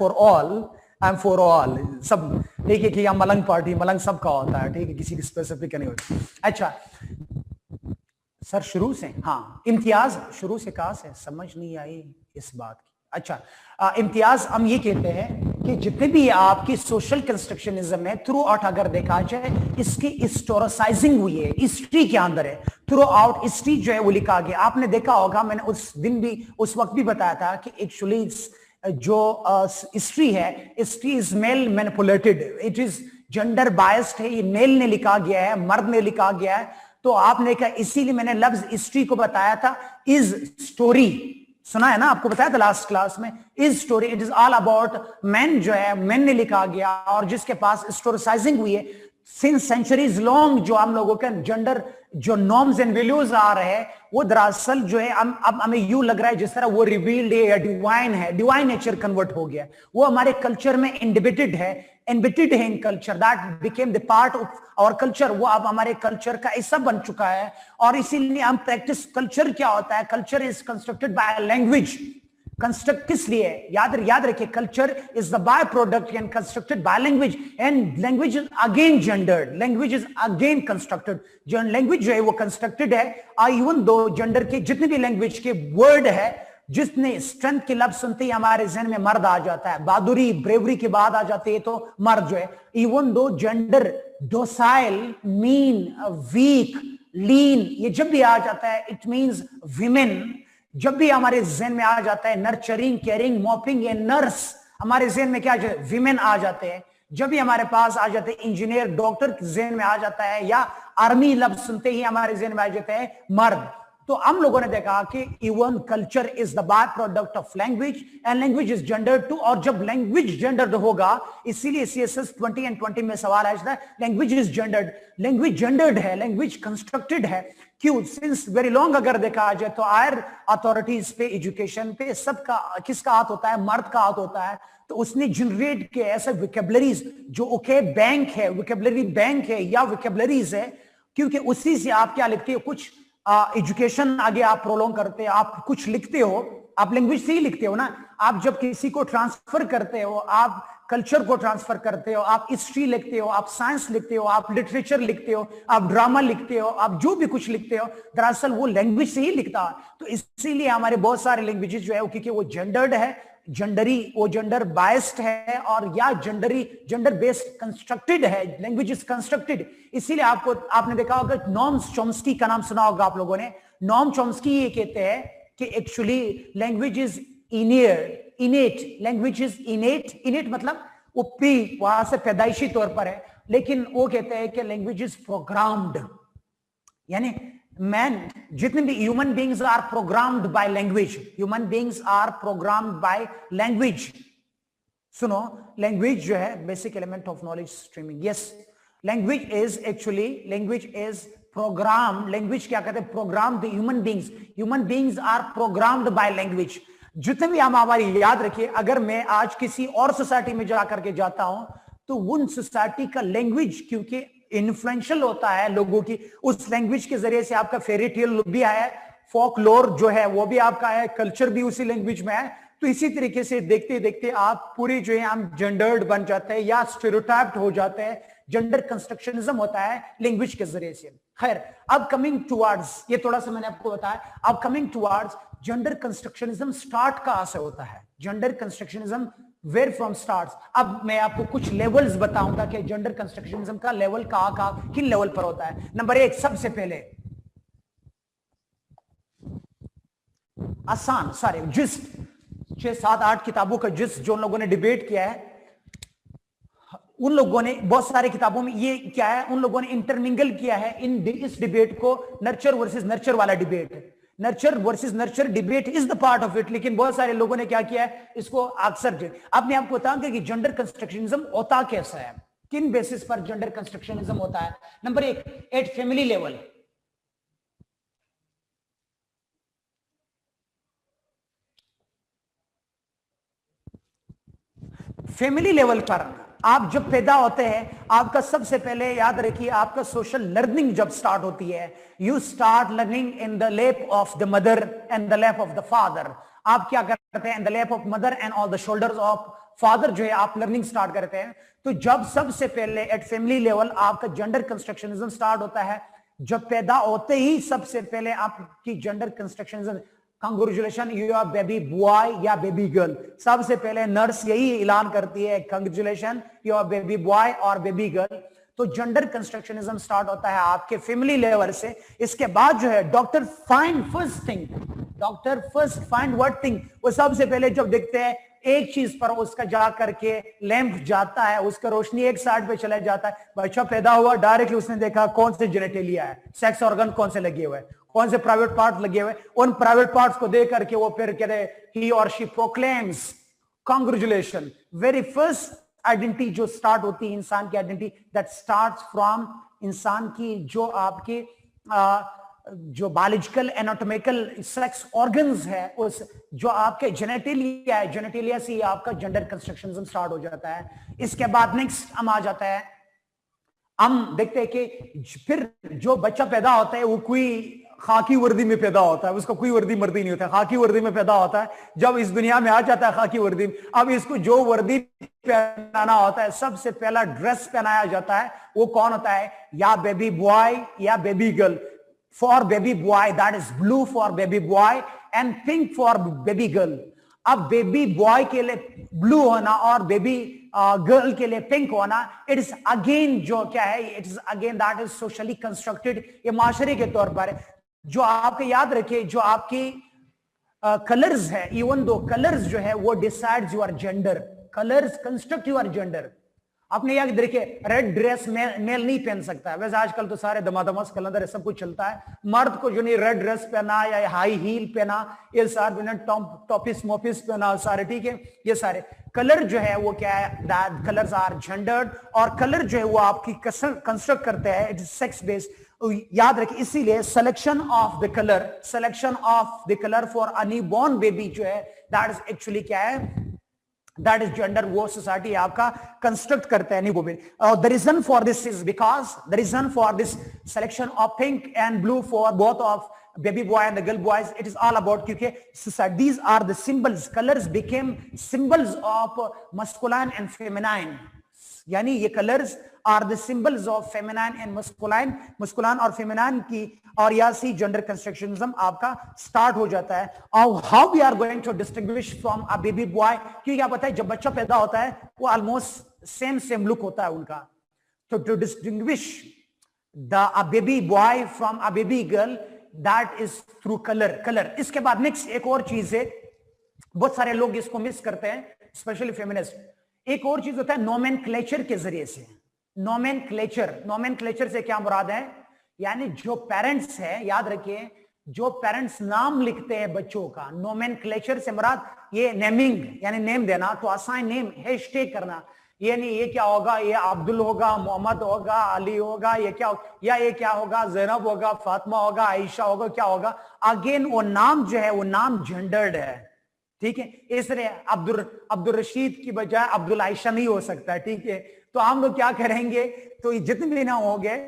फॉर ऑल, सब ठीक है कि यहाँ मलंग पार्टी, मलंग सबका होता है, ठीक है, किसी की स्पेसिफिक नहीं होती। अच्छा सर शुरू से, हाँ इम्तियाज शुरू से कहा से समझ नहीं आई इस बात की। अच्छा इम्तियाज हम ये कहते हैं कि जितने भी आपकी सोशल कंस्ट्रक्शनिज्म है थ्रू आउट अगर देखा जाए इसकी हिस्टोरिसाइजिंग हुई है, हिस्ट्री के अंदर है, थ्रू आउट हिस्ट्री जो है वो लिखा गया। आपने देखा होगा, मैंने उस दिन भी उस वक्त भी बताया था कि एक्चुअली जो हिस्ट्री है, history is male manipulated, it is gender biased है, ये मेल ने लिखा गया है, मर्द ने लिखा गया है। तो आपने कहा, इसीलिए मैंने लफ्ज हिस्ट्री को बताया था इज स्टोरी, सुना है ना, आपको बताया था लास्ट क्लास में, is story, it is all about man जो है, मैन ने लिखा गया और जिसके पास हिस्टोरिसाइजिंग हुई है सिंस सेंचुरीज लॉन्ग। जो हम लोगों के जेंडर जो नॉर्म्स एंड वैल्यूज आ रहे हैं वो दरअसल जो है अब हमें यूं लग रहा है जिस तरह वो रिवील्ड है या डिवाइन है, डिवाइन नेचर कन्वर्ट हो गया, वो हमारे कल्चर में एम्बेडेड है in culture, that became the part of our culture, वो अब हमारे कल्चर का हिस्सा बन चुका है। और इसीलिए हम प्रैक्टिस, कल्चर क्या होता है, culture is constructed by language. Construct किस लिए, याद रखिए, culture is the by product and constructed by language, and language is again gendered, language is again constructed. जो लैंग्वेज जो है वो कंस्ट्रक्टेड है, इवन दो जेंडर के जितने भी लैंग्वेज के वर्ड है, जिसने स्ट्रेंथ के लफ्ज सुनते ही हमारे जहन में मर्द आ जाता है, बहादुरी ब्रेवरी की बात आ जाती है तो मर्द जो है, even to gender docile, mean, weak, lean, ये जब भी आ जाता है इट मींस विमेन। जब भी हमारे जहन में आ जाता है नर्चरिंग, केयरिंग, मॉपिंग या नर्स, हमारे जहन में क्या विमेन आ जाते हैं। जब भी हमारे पास आ जाते हैं इंजीनियर, डॉक्टर जहन में आ जाता है, या आर्मी लफ्ज सुनते ही हमारे जहन में आ जाते हैं मर्द। तो हम लोगों ने देखा कि even culture is the by product of language and language is gendered too, और जब लैंग्वेज जेंडर्ड होगा, इसीलिए सीएसएस 20 और 20 में सवाल आया language is gendered. Language gendered है, लैंग्वेज कंस्ट्रक्टेड है। क्यों? सिंस वेरी लॉन्ग अगर देखा जाए तो हायर अथॉरिटीज पे, एजुकेशन पे सबका किसका हाथ होता है? मर्द का हाथ होता है। तो उसने जनरेट किए ऐसे विकेबलरीज जो ओके बैंक है, विकेबलरी बैंक है या विकेबलरीज है, क्योंकि उसी से आप क्या लिखते हो, कुछ एजुकेशन आगे आप प्रोलॉन्ग करते हो, आप कुछ लिखते हो, आप लैंग्वेज से ही लिखते हो ना। आप जब किसी को ट्रांसफर करते हो, आप कल्चर को ट्रांसफर करते हो, आप हिस्ट्री लिखते हो, आप साइंस लिखते हो, आप लिटरेचर लिखते हो, आप ड्रामा लिखते हो, आप जो भी कुछ लिखते हो, दरअसल वो लैंग्वेज से ही लिखता है। तो इसीलिए हमारे बहुत सारे लैंग्वेजेस जो है क्योंकि वो जेंडर्ड है, जेंडरी, वो जेंडर बायस्ड है, और या जेंडर बेस्ड कंस्ट्रक्टेड है, लैंग्वेज इज कंस्ट्रक्टेड। इसीलिए आपने देखा होगा, नॉम चॉम्स्की का नाम सुना होगा आप लोगों ने। नॉम चॉम्स्की ये कहते हैं कि actually language is इनेट, language is इनेट मतलब वो पी वहां से पैदाइशी तौर पर है, लेकिन वो कहते हैं कि लैंग्वेज इज प्रोग्राम्ड, यानी मैन, जितने भी human beings are programmed by language, human beings are programmed by language. सुनो, लैंग्वेज जो है basic element of knowledge streaming. Yes, language is program. Language क्या कहते हैं? Program the human beings are programmed by language. जितने भी हम हमारी याद रखिए, अगर मैं आज किसी और सोसाइटी में जाकर के जाता हूं तो उन सोसाइटी का लैंग्वेज क्योंकि इन्फ्लुएंशियल होता है लोगों की, उस लैंग्वेज के जरिए से आपका फेरी टेल भी आया है, फोकलोर जो है वो भी आपका है, कल्चर भी उसी लैंग्वेज में है। तो इसी तरीके से देखते देखते आप पूरी जो है हम जेंडर्ड बन जाते हैं या स्टेरियोटाइप्ड हो जाते हैं। जेंडर कंस्ट्रक्शनिज्म होता है लैंग्वेज के जरिए से। खैर, अब कमिंग टुवर्ड्स, ये थोड़ा सा मैंने आपको बताया, अब coming towards gender constructionism start कहां से होता है? Gender constructionism where from starts. अब मैं आपको कुछ लेवल्स बताऊंगा कि जेंडर कंस्ट्रक्शनिज्म का लेवल कहां किन लेवल पर होता है। नंबर 1, सबसे पहले आसान, सारे जिस्ट 6, 7, 8 किताबों का जिस्ट जो उन लोगों ने डिबेट किया है, उन लोगों ने बहुत सारे किताबों में ये क्या है, उन लोगों ने इंटरमिंगल किया है इस डिबेट को। नर्चर वर्सेस नर्चर वाला debate, nurture versus nurture debate is the part of it. लेकिन बहुत सारे लोगों ने क्या किया है, इसको अक्सर अपने आपको बताऊंगा कि जेंडर कंस्ट्रक्शनिज्म होता कैसा है, किन बेसिस पर जेंडर कंस्ट्रक्शनिज्म होता है। Number 1, at family level. Family level पर आप जब पैदा होते हैं, आपका सबसे पहले याद रखिए, आपका सोशल लर्निंग जब स्टार्ट होती है, you start learning in the lap of the mother and the lap of the father. आप क्या करते हैं? In the lap of mother and on the shoulders of father जो है आप लर्निंग स्टार्ट करते हैं। तो जब सबसे पहले एट फैमिली लेवल आपका जेंडर कंस्ट्रक्शनिज्म स्टार्ट होता है, जब पैदा होते ही सबसे पहले आपकी gender constructionism, congratulation you are baby boy या बेबी गर्ल। सबसे पहले नर्स यही ऐलान करती है, congratulation you are baby boy और बेबी गर्ल। तो जेंडर कंस्ट्रक्शनिज्म स्टार्ट होता है आपके फैमिली लेवल से। इसके बाद जो है doctor find first thing, doctor first find what thing, वो सबसे पहले जब देखते हैं एक चीज पर उसका जा करके लैंप जाता है, उसका रोशनी एक साइड पे चला जाता है। बच्चा पैदा हुआ, डायरेक्टली उसने देखा कौन से जेनेटेलिया है, सेक्स ऑर्गन कौन से लगे हुए हैं, कौन से प्राइवेट पार्ट लगे हुए, उन प्राइवेट पार्ट्स को देख करके वो फिर कहते ही और she proclaims congratulation. Very first identity जो स्टार्ट होती है इंसान की आइडेंटिटी, दैट स्टार्ट्स फ्रॉम इंसान की जो आपके जो बायोलॉजिकल एनाटॉमिकल सेक्स ऑर्गन्स है, उस जो आपके जेनेटेलिया है, जेनेटेलिया से आपका जेंडर कंस्ट्रक्शनिज्म स्टार्ट हो जाता है। इसके बाद नेक्स्ट हम आ जाता है, हम देखते हैं कि फिर जो बच्चा पैदा होता है वो कोई खाकी वर्दी में पैदा होता है, उसका कोई वर्दी मर्दी नहीं होता है, खाकी वर्दी में पैदा होता है। जब इस दुनिया में आ जाता है खाकी वर्दी में, अब इसको जो वर्दी पहनाना होता है, सबसे पहला ड्रेस पहनाया जाता है, वो कौन होता है? या बेबी बॉय या baby girl. For baby boy that is blue for baby boy and pink for baby girl. अब बेबी बॉय के लिए ब्लू होना और बेबी गर्ल के लिए पिंक होना, इट इज अगेन जो क्या है, it is again that is socially constructed. ये माशरे के तौर पर जो आपके याद रखिए, जो आपकी कलर्स है, इवन दो कलर्स जो है वो decides your gender, colours construct your gender. आपने याद देखिए, रेड ड्रेस मेल नहीं पहन सकता है, वैसे आजकल तो सारे दमादमास कलंदर सब कुछ चलता है। मर्द को जो नहीं रेड ड्रेस पहना या हाई हील पहना, ये सारे टॉपिस मोपिस पहना सारे, ठीक है। ये सारे कलर जो है वो क्या है, दैट कलर्स आर जेंडर्ड, और कलर जो है वो आपकी कंस्ट्रक्ट करते हैं, इट इज सेक्स बेस्ड। याद रखिए, इसीलिए selection of the colour for a newborn baby जो है, दैट इज एक्चुअली क्या है, दैट इज जेंडर, वो सोसाइटी आपका कंस्ट्रक्ट करता है। नहीं, the reason for this is because the reason for this selection of pink and blue for both of baby boy and the girl boys, it is all about क्योंकि society, these are the symbols, colors became symbols of masculine and feminine, यानी ये colors are the symbols of feminine and masculine और feminine की, और यहाँ से gender constructionism आपका start हो जाता है। और how we are going to distinguish from a baby boy, क्योंकि क्या पता है जब बच्चा पैदा होता है वो almost same look होता है उनका, तो to distinguish a baby boy from a baby girl, that is through colour. इसके बाद नेक्स्ट एक और चीज है, बहुत सारे लोग इसको मिस करते हैं, स्पेशली फेमिनिस्ट। एक और चीज होता है नोमेनक्लेचर के जरिए से। नोमेनक्लेचर से क्या मुराद है, यानी जो पेरेंट्स है, याद रखिए, जो पेरेंट्स नाम लिखते हैं बच्चों का, नोमेनक्लेचर से मुराद ये नेमिंग, यानी नेम देना, तो असाइन नेम, हैशटैग करना, ये नहीं ये क्या होगा, ये अब्दुल होगा, मोहम्मद होगा, अली होगा, ये क्या, या ये क्या होगा, जैनब होगा, फातिमा होगा, आयशा होगा, क्या होगा। अगेन वो नाम जो है वो नाम जेंडर्ड है, ठीक है। इसलिए अब्दुल रशीद की बजाय अब्दुल आयशा नहीं हो सकता, ठीक है। तो हम लोग क्या करेंगे, तो जितने भी ना होंगे,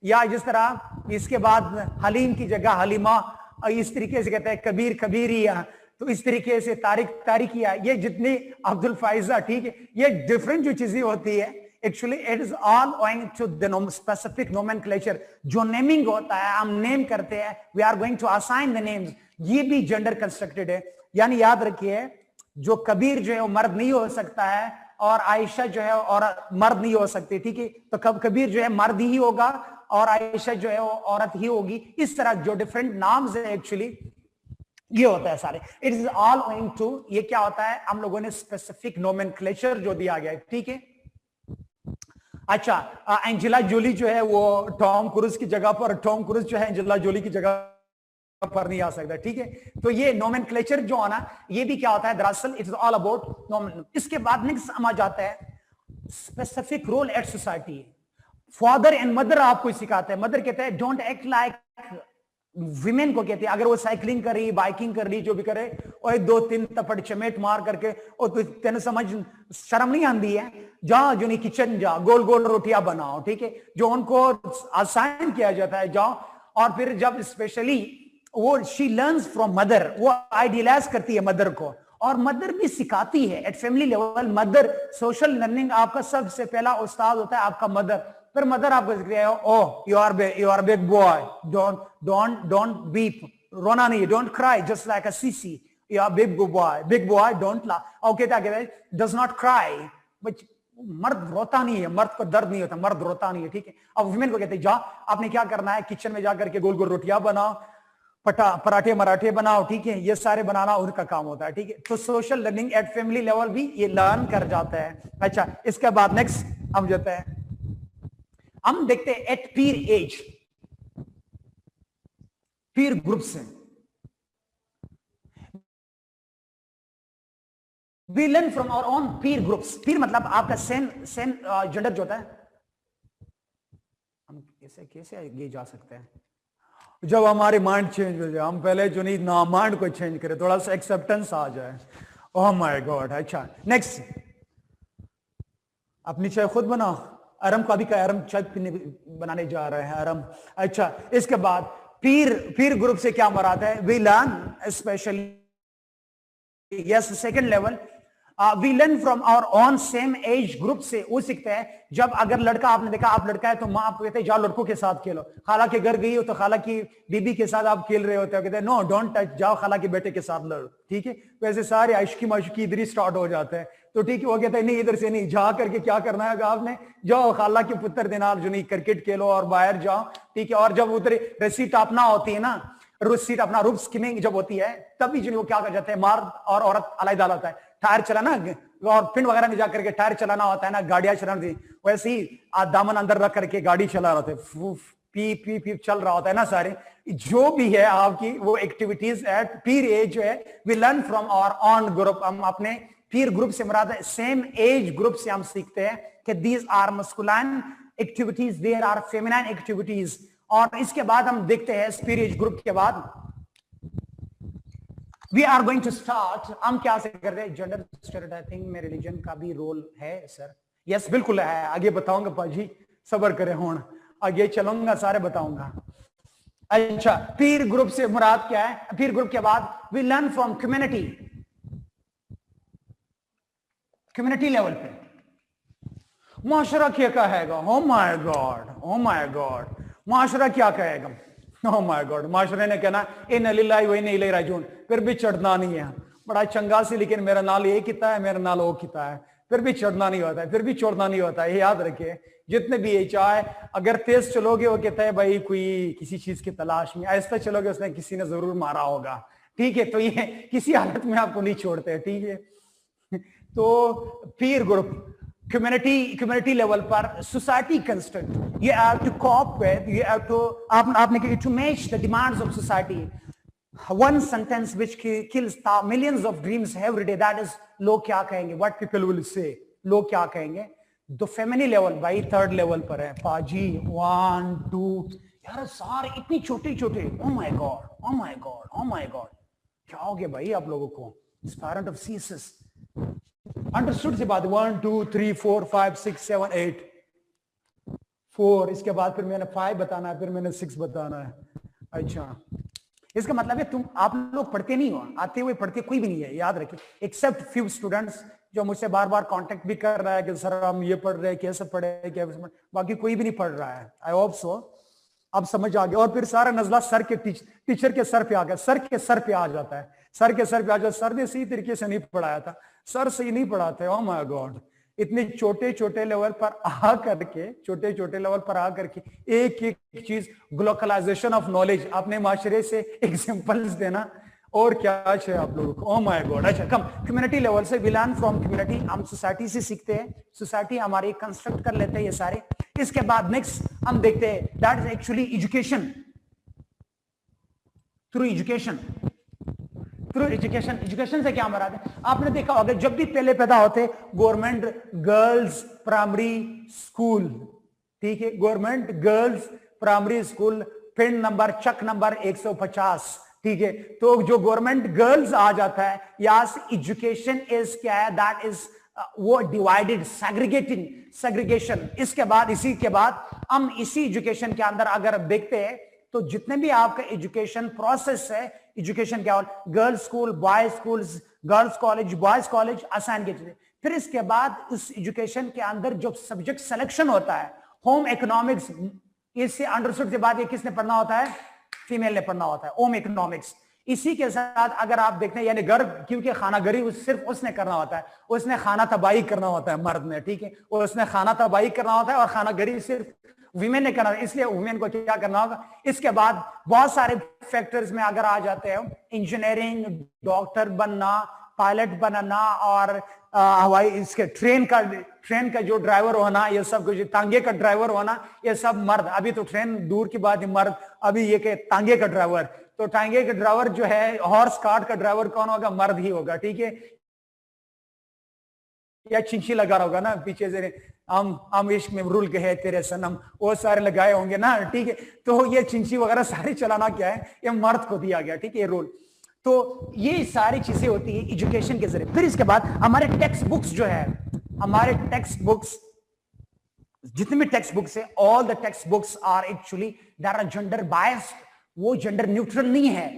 या जिस तरह इसके बाद हलीम की जगह हलीमा, इस तरीके से कहते हैं कबीर कबीरिया, तो इस तरीके से तारिकिया, ये जितनी अब्दुल फाइजा, ठीक है, ये डिफरेंट जो चीजें होती है, actually it is all owing to the specific nomenclature. जो नेमिंग होता है, हम नेम करते हैं, we are going to assign the names, ये भी जेंडर कंस्ट्रक्टेड है। यानी याद रखिए, जो कबीर जो है वो मर्द नहीं हो सकता है, और आयशा जो है और मर्द नहीं हो सकती, ठीक है। तो कबीर जो है मर्द ही होगा और आयशा जो है वो औरत ही होगी। इस तरह जो डिफरेंट नाम्स है, एक्चुअली ये होता है सारे। It is all owing to, ये क्या होता है, हम लोगों ने स्पेसिफिक नोमेनक्लेचर जो दिया गया है, ठीक है। अच्छा, एंजेला जोली जो है वो टॉम क्रूज की जगह पर, टॉम क्रूज जो है एंजेला जोली की जगह पर नहीं आ सकता, ठीक है। तो ये नोमेनक्लेचर जो आना, ये भी क्या होता है, दरअसल it is all about nomen. इसके बाद नेक्स्ट हम आ जाता है specific role at society. Father and mother आपको सिखाते हैं। मदर कहते हैं डोंट एक्ट लाइक, विमेन को कहते हैं अगर वो साइकिलिंग कर रही, बाइकिंग कर रही, जो भी करे, और 2-3 तपड़ चमेट मार करके, और तो तेन समझ शर्म नहीं आती है, जाओ जो नहीं किचन जा, गोल गोल रोटियां बनाओ, ठीक है, जो उनको असाइन किया जाता है, जाओ। और फिर जब स्पेशली वो शी लर्न्स फ्रॉम मदर, वो आइडियलाइज करती है मदर को, और मदर भी सिखाती है at family level. Mother social learning आपका सबसे पहला उस्ताद होता है आपका मदर। फिर मदर आपको सिखाती है, oh you are big boy, don't weep, रोना नहीं, don't cry just like a sissy, you are big boy, don't laugh. और कहता है डज नॉट क्राई, मर्द रोता नहीं है, मर्द को दर्द नहीं होता, मर्द रोता नहीं है, ठीक है। अब वुमेन को कहते हैं जा, आपने क्या करना है, किचन में जाकर के गोल गोल रोटियां बनाओ, पराठे मराठे बनाओ, ठीक है, ये सारे बनाना उनका काम होता है, ठीक है। तो social learning at family level भी ये लर्न कर जाता है। अच्छा, इसके बाद नेक्स्ट हम जाते हैं, हम देखते हैं एट पीर एज, पीर ग्रुप से we learn from our own peer groups. Peer मतलब आपका सेम जेंडर जो होता है। हम कैसे आगे जा सकते हैं, जब हमारे माइंड चेंज हो जाए, हम पहले जो नहीं ना माइंड को चेंज करें, थोड़ा सा एक्सेप्टेंस आ जाए। ओह माय गॉड। अच्छा, नेक्स्ट, अपनी चाय खुद बनाओ। आराम को अभी का आराम चाय पीने बनाने जा रहे हैं, आराम। अच्छा, इसके बाद पीर ग्रुप से क्या मुराद है, we learn specially, yes, second level, we learn from our own same age group से। वो सीखते हैं जब अगर लड़का, आपने देखा आप लड़का है तो माँ आपको कहते हैं जाओ लड़कों के साथ खेलो, खाला के घर गई हो तो खाला की बीबी के साथ आप खेल रहे होते हो, कहते हैं नो डोंट टच, जाओ खाला के बेटे के साथ लड़ो, ठीक है। वैसे सारे आशिकी माशुकी इधर ही स्टार्ट हो जाते हैं, तो ठीक है, वो कहता है नहीं इधर से नहीं, जा करके क्या करना है आपने, जाओ खाला के पुत्र देना जो नहीं क्रिकेट खेलो और बाहर जाओ, ठीक है। और जब उधर रस्सी टापना होती है ना, रस्सी टापना, रूप स्किमिंग जब होती है, तभी जो वो क्या कर जाते हैं, मर्द और औरत अलग होता है, टायर चलाना और पिंड वगैरह में जाकर के टायर चलाना होता है ना, गाड़ियां चलाना थी, वैसे ही दामन अंदर रख करके गाड़ी चला रहे थे, पी पी पी चल रहा होता है ना सारे। जो भी है आपकी वो एक्टिविटीज एट पीर एज जो है, we learn from our own group. हम अपने पीर ग्रुप से मुराद है सेम एज ग्रुप से हम सीखते हैं कि these are masculine activities, there are feminine activities. और इसके बाद हम देखते हैं पीर एज ग्रुप के बाद we are going to start. हम क्या से कर रहे हैं, जेंडर स्टेरियोटाइपिंग में रिलीजन का भी रोल है सर? यस बिल्कुल है, आगे बताऊंगा पाजी, सबर करें होन, आगे चलूंगा सारे बताऊंगा। अच्छा, पीर ग्रुप से मुराद क्या है? पीर ग्रुप के बाद we learn from community, community level पे माशरा क्या कहेगा? Oh my god, oh my god, माशरा क्या कहेगा? ओ माय गॉड, माशरे ने कहना इन लिल्लाहि व इन्ना इलैहि राजिऊन, फिर भी चढ़ना नहीं है, बड़ा चंगा सी, लेकिन मेरा नाल ये किता है, मेरा नाल वो किता है, फिर भी चढ़ना नहीं होता है, फिर भी छोड़ना नहीं होता है। ये याद रखिए, जितने भी ये चाहे, अगर तेज चलोगे वो कहता है भाई कोई किसी चीज की तलाश में, ऐसा चलोगे उसने किसी ने जरूर मारा होगा, ठीक है? तो ये किसी हालत में आपको नहीं छोड़ते, ठीक है? तो पीर ग्रुप कम्युनिटी लेवल पर society construct, you have to cope with, you have to आपने to match the demands of society. One sentence which kills millions of dreams every day, that is लोग क्या कहेंगे, व्हाट पीपल विल से, लोग क्या कहेंगे। तो फेमिनी लेवल भाई थर्ड लेवल पर है पाजी, 1 2, यार सारे इतनी छोटे छोटे, ओ my god, oh my god, oh my God, क्या हो गया भाई आप लोगों को? पैरेंट ऑफ सीसस अंडरस्टूड से बात, 1 2 3 4 5 6 7 8 4, इसके बाद फिर मैंने 5 बताना है, फिर मैंने 6 बताना है। अच्छा, इसका मतलब है तुम आप लोग पढ़ते नहीं हो, आते हुए पढ़ते कोई भी नहीं है, याद रखिए, एक्सेप्ट फ्यू स्टूडेंट्स जो मुझसे बार बार कांटेक्ट भी कर रहा है कि सर हम ये पढ़ रहे हैं, कैसे पढ़े, कैसे, बाकी कोई भी नहीं पढ़ रहा है। आई होप सो अब समझ आ गया। और फिर सारा नजला सर के टीचर के सर पे आ गया, सर के सर पे आ जाता है, सर के सर पे आ जाता, सर ने सही तरीके से नहीं पढ़ाया था, सर सही नहीं पढ़ाते। ओह माय गॉड, इतने छोटे छोटे लेवल पर आ करके, छोटे छोटे लेवल पर आ करके एक एक चीज, ग्लोकलाइजेशन ऑफ नॉलेज, अपने माशरे से एग्जांपल्स देना, और क्या चाहिए आप लोगों को? Oh my God. अच्छा, कम कम्युनिटी लेवल से, वी लर्न फ्रॉम कम्युनिटी, हम सोसाइटी से सीखते हैं, सोसाइटी हमारी कंस्ट्रक्ट कर लेते हैं ये सारे। इसके बाद नेक्स्ट हम देखते हैं, that is actually education, through education, through education. Education से क्या मराद है? आपने देखा होगा जब भी पहले पैदा होते गवर्नमेंट गर्ल्स प्राइमरी स्कूल, ठीक है, government girls primary school, pin number Chak number 150, ठीक है। तो जो गवर्नमेंट गर्ल्स आ जाता है, यस एजुकेशन इज क्या है, दैट इज वो डिवाइडेड, सेग्रीगेटिंग, सेग्रीगेशन। इसके बाद इसी के बाद हम इसी एजुकेशन के अंदर अगर देखते हैं तो जितने भी आपका एजुकेशन प्रोसेस है, एजुकेशन क्या होता, girls school, boys schools, girls college, boys college, assign किए। फिर इसके बाद उस एजुकेशन के अंदर जो सब्जेक्ट सिलेक्शन होता है, होम इकोनॉमिक्स, इससे अंडरस्टूड के बाद ये किसने पढ़ना होता है? फीमेल ने पढ़ना होता है, होम इकोनॉमिक्स। इसी के साथ अगर आप देखते हैं, यानी घर, क्योंकि खानागरी सिर्फ उसने करना होता है, उसने खाना तबाही करना होता है मर्द ने, ठीक है, उसने खाना तबाही करना होता है, और खानागरी सिर्फ वीमेन ने करना है, इसलिए वुमेन को क्या करना होगा। इसके बाद बहुत सारे फैक्टर्स में अगर आ जाते हैं, इंजीनियरिंग, डॉक्टर बनना, पायलट बनना, और हवाई इसके ट्रेन का जो ड्राइवर होना, ये सब कुछ, तांगे का ड्राइवर होना, ये सब मर्द। अभी तो ट्रेन दूर की बात है, मर्द, अभी ये के तांगे का ड्राइवर, तो तांगे का ड्राइवर जो है, हॉर्स कार्ट का ड्राइवर कौन होगा? मर्द ही होगा, ठीक है। या चिंची लगा रहा होगा ना पीछे से, हम इश्क में रुल गए तेरे सनम, वो सारे लगाए होंगे ना, ठीक है। तो ये चिंची वगैरह सारे चलाना क्या है, ये मर्द को दिया गया, ठीक है, ये रूल। तो ये सारी चीजें होती है एजुकेशन के जरिए। फिर इसके बाद हमारे टेक्स्ट बुक्स जो है, हमारे टेक्स्ट बुक्स, जितने भी टेक्स्ट बुक्स है, all the text books are actually there are gender biased, वो जेंडर न्यूट्रल नहीं है।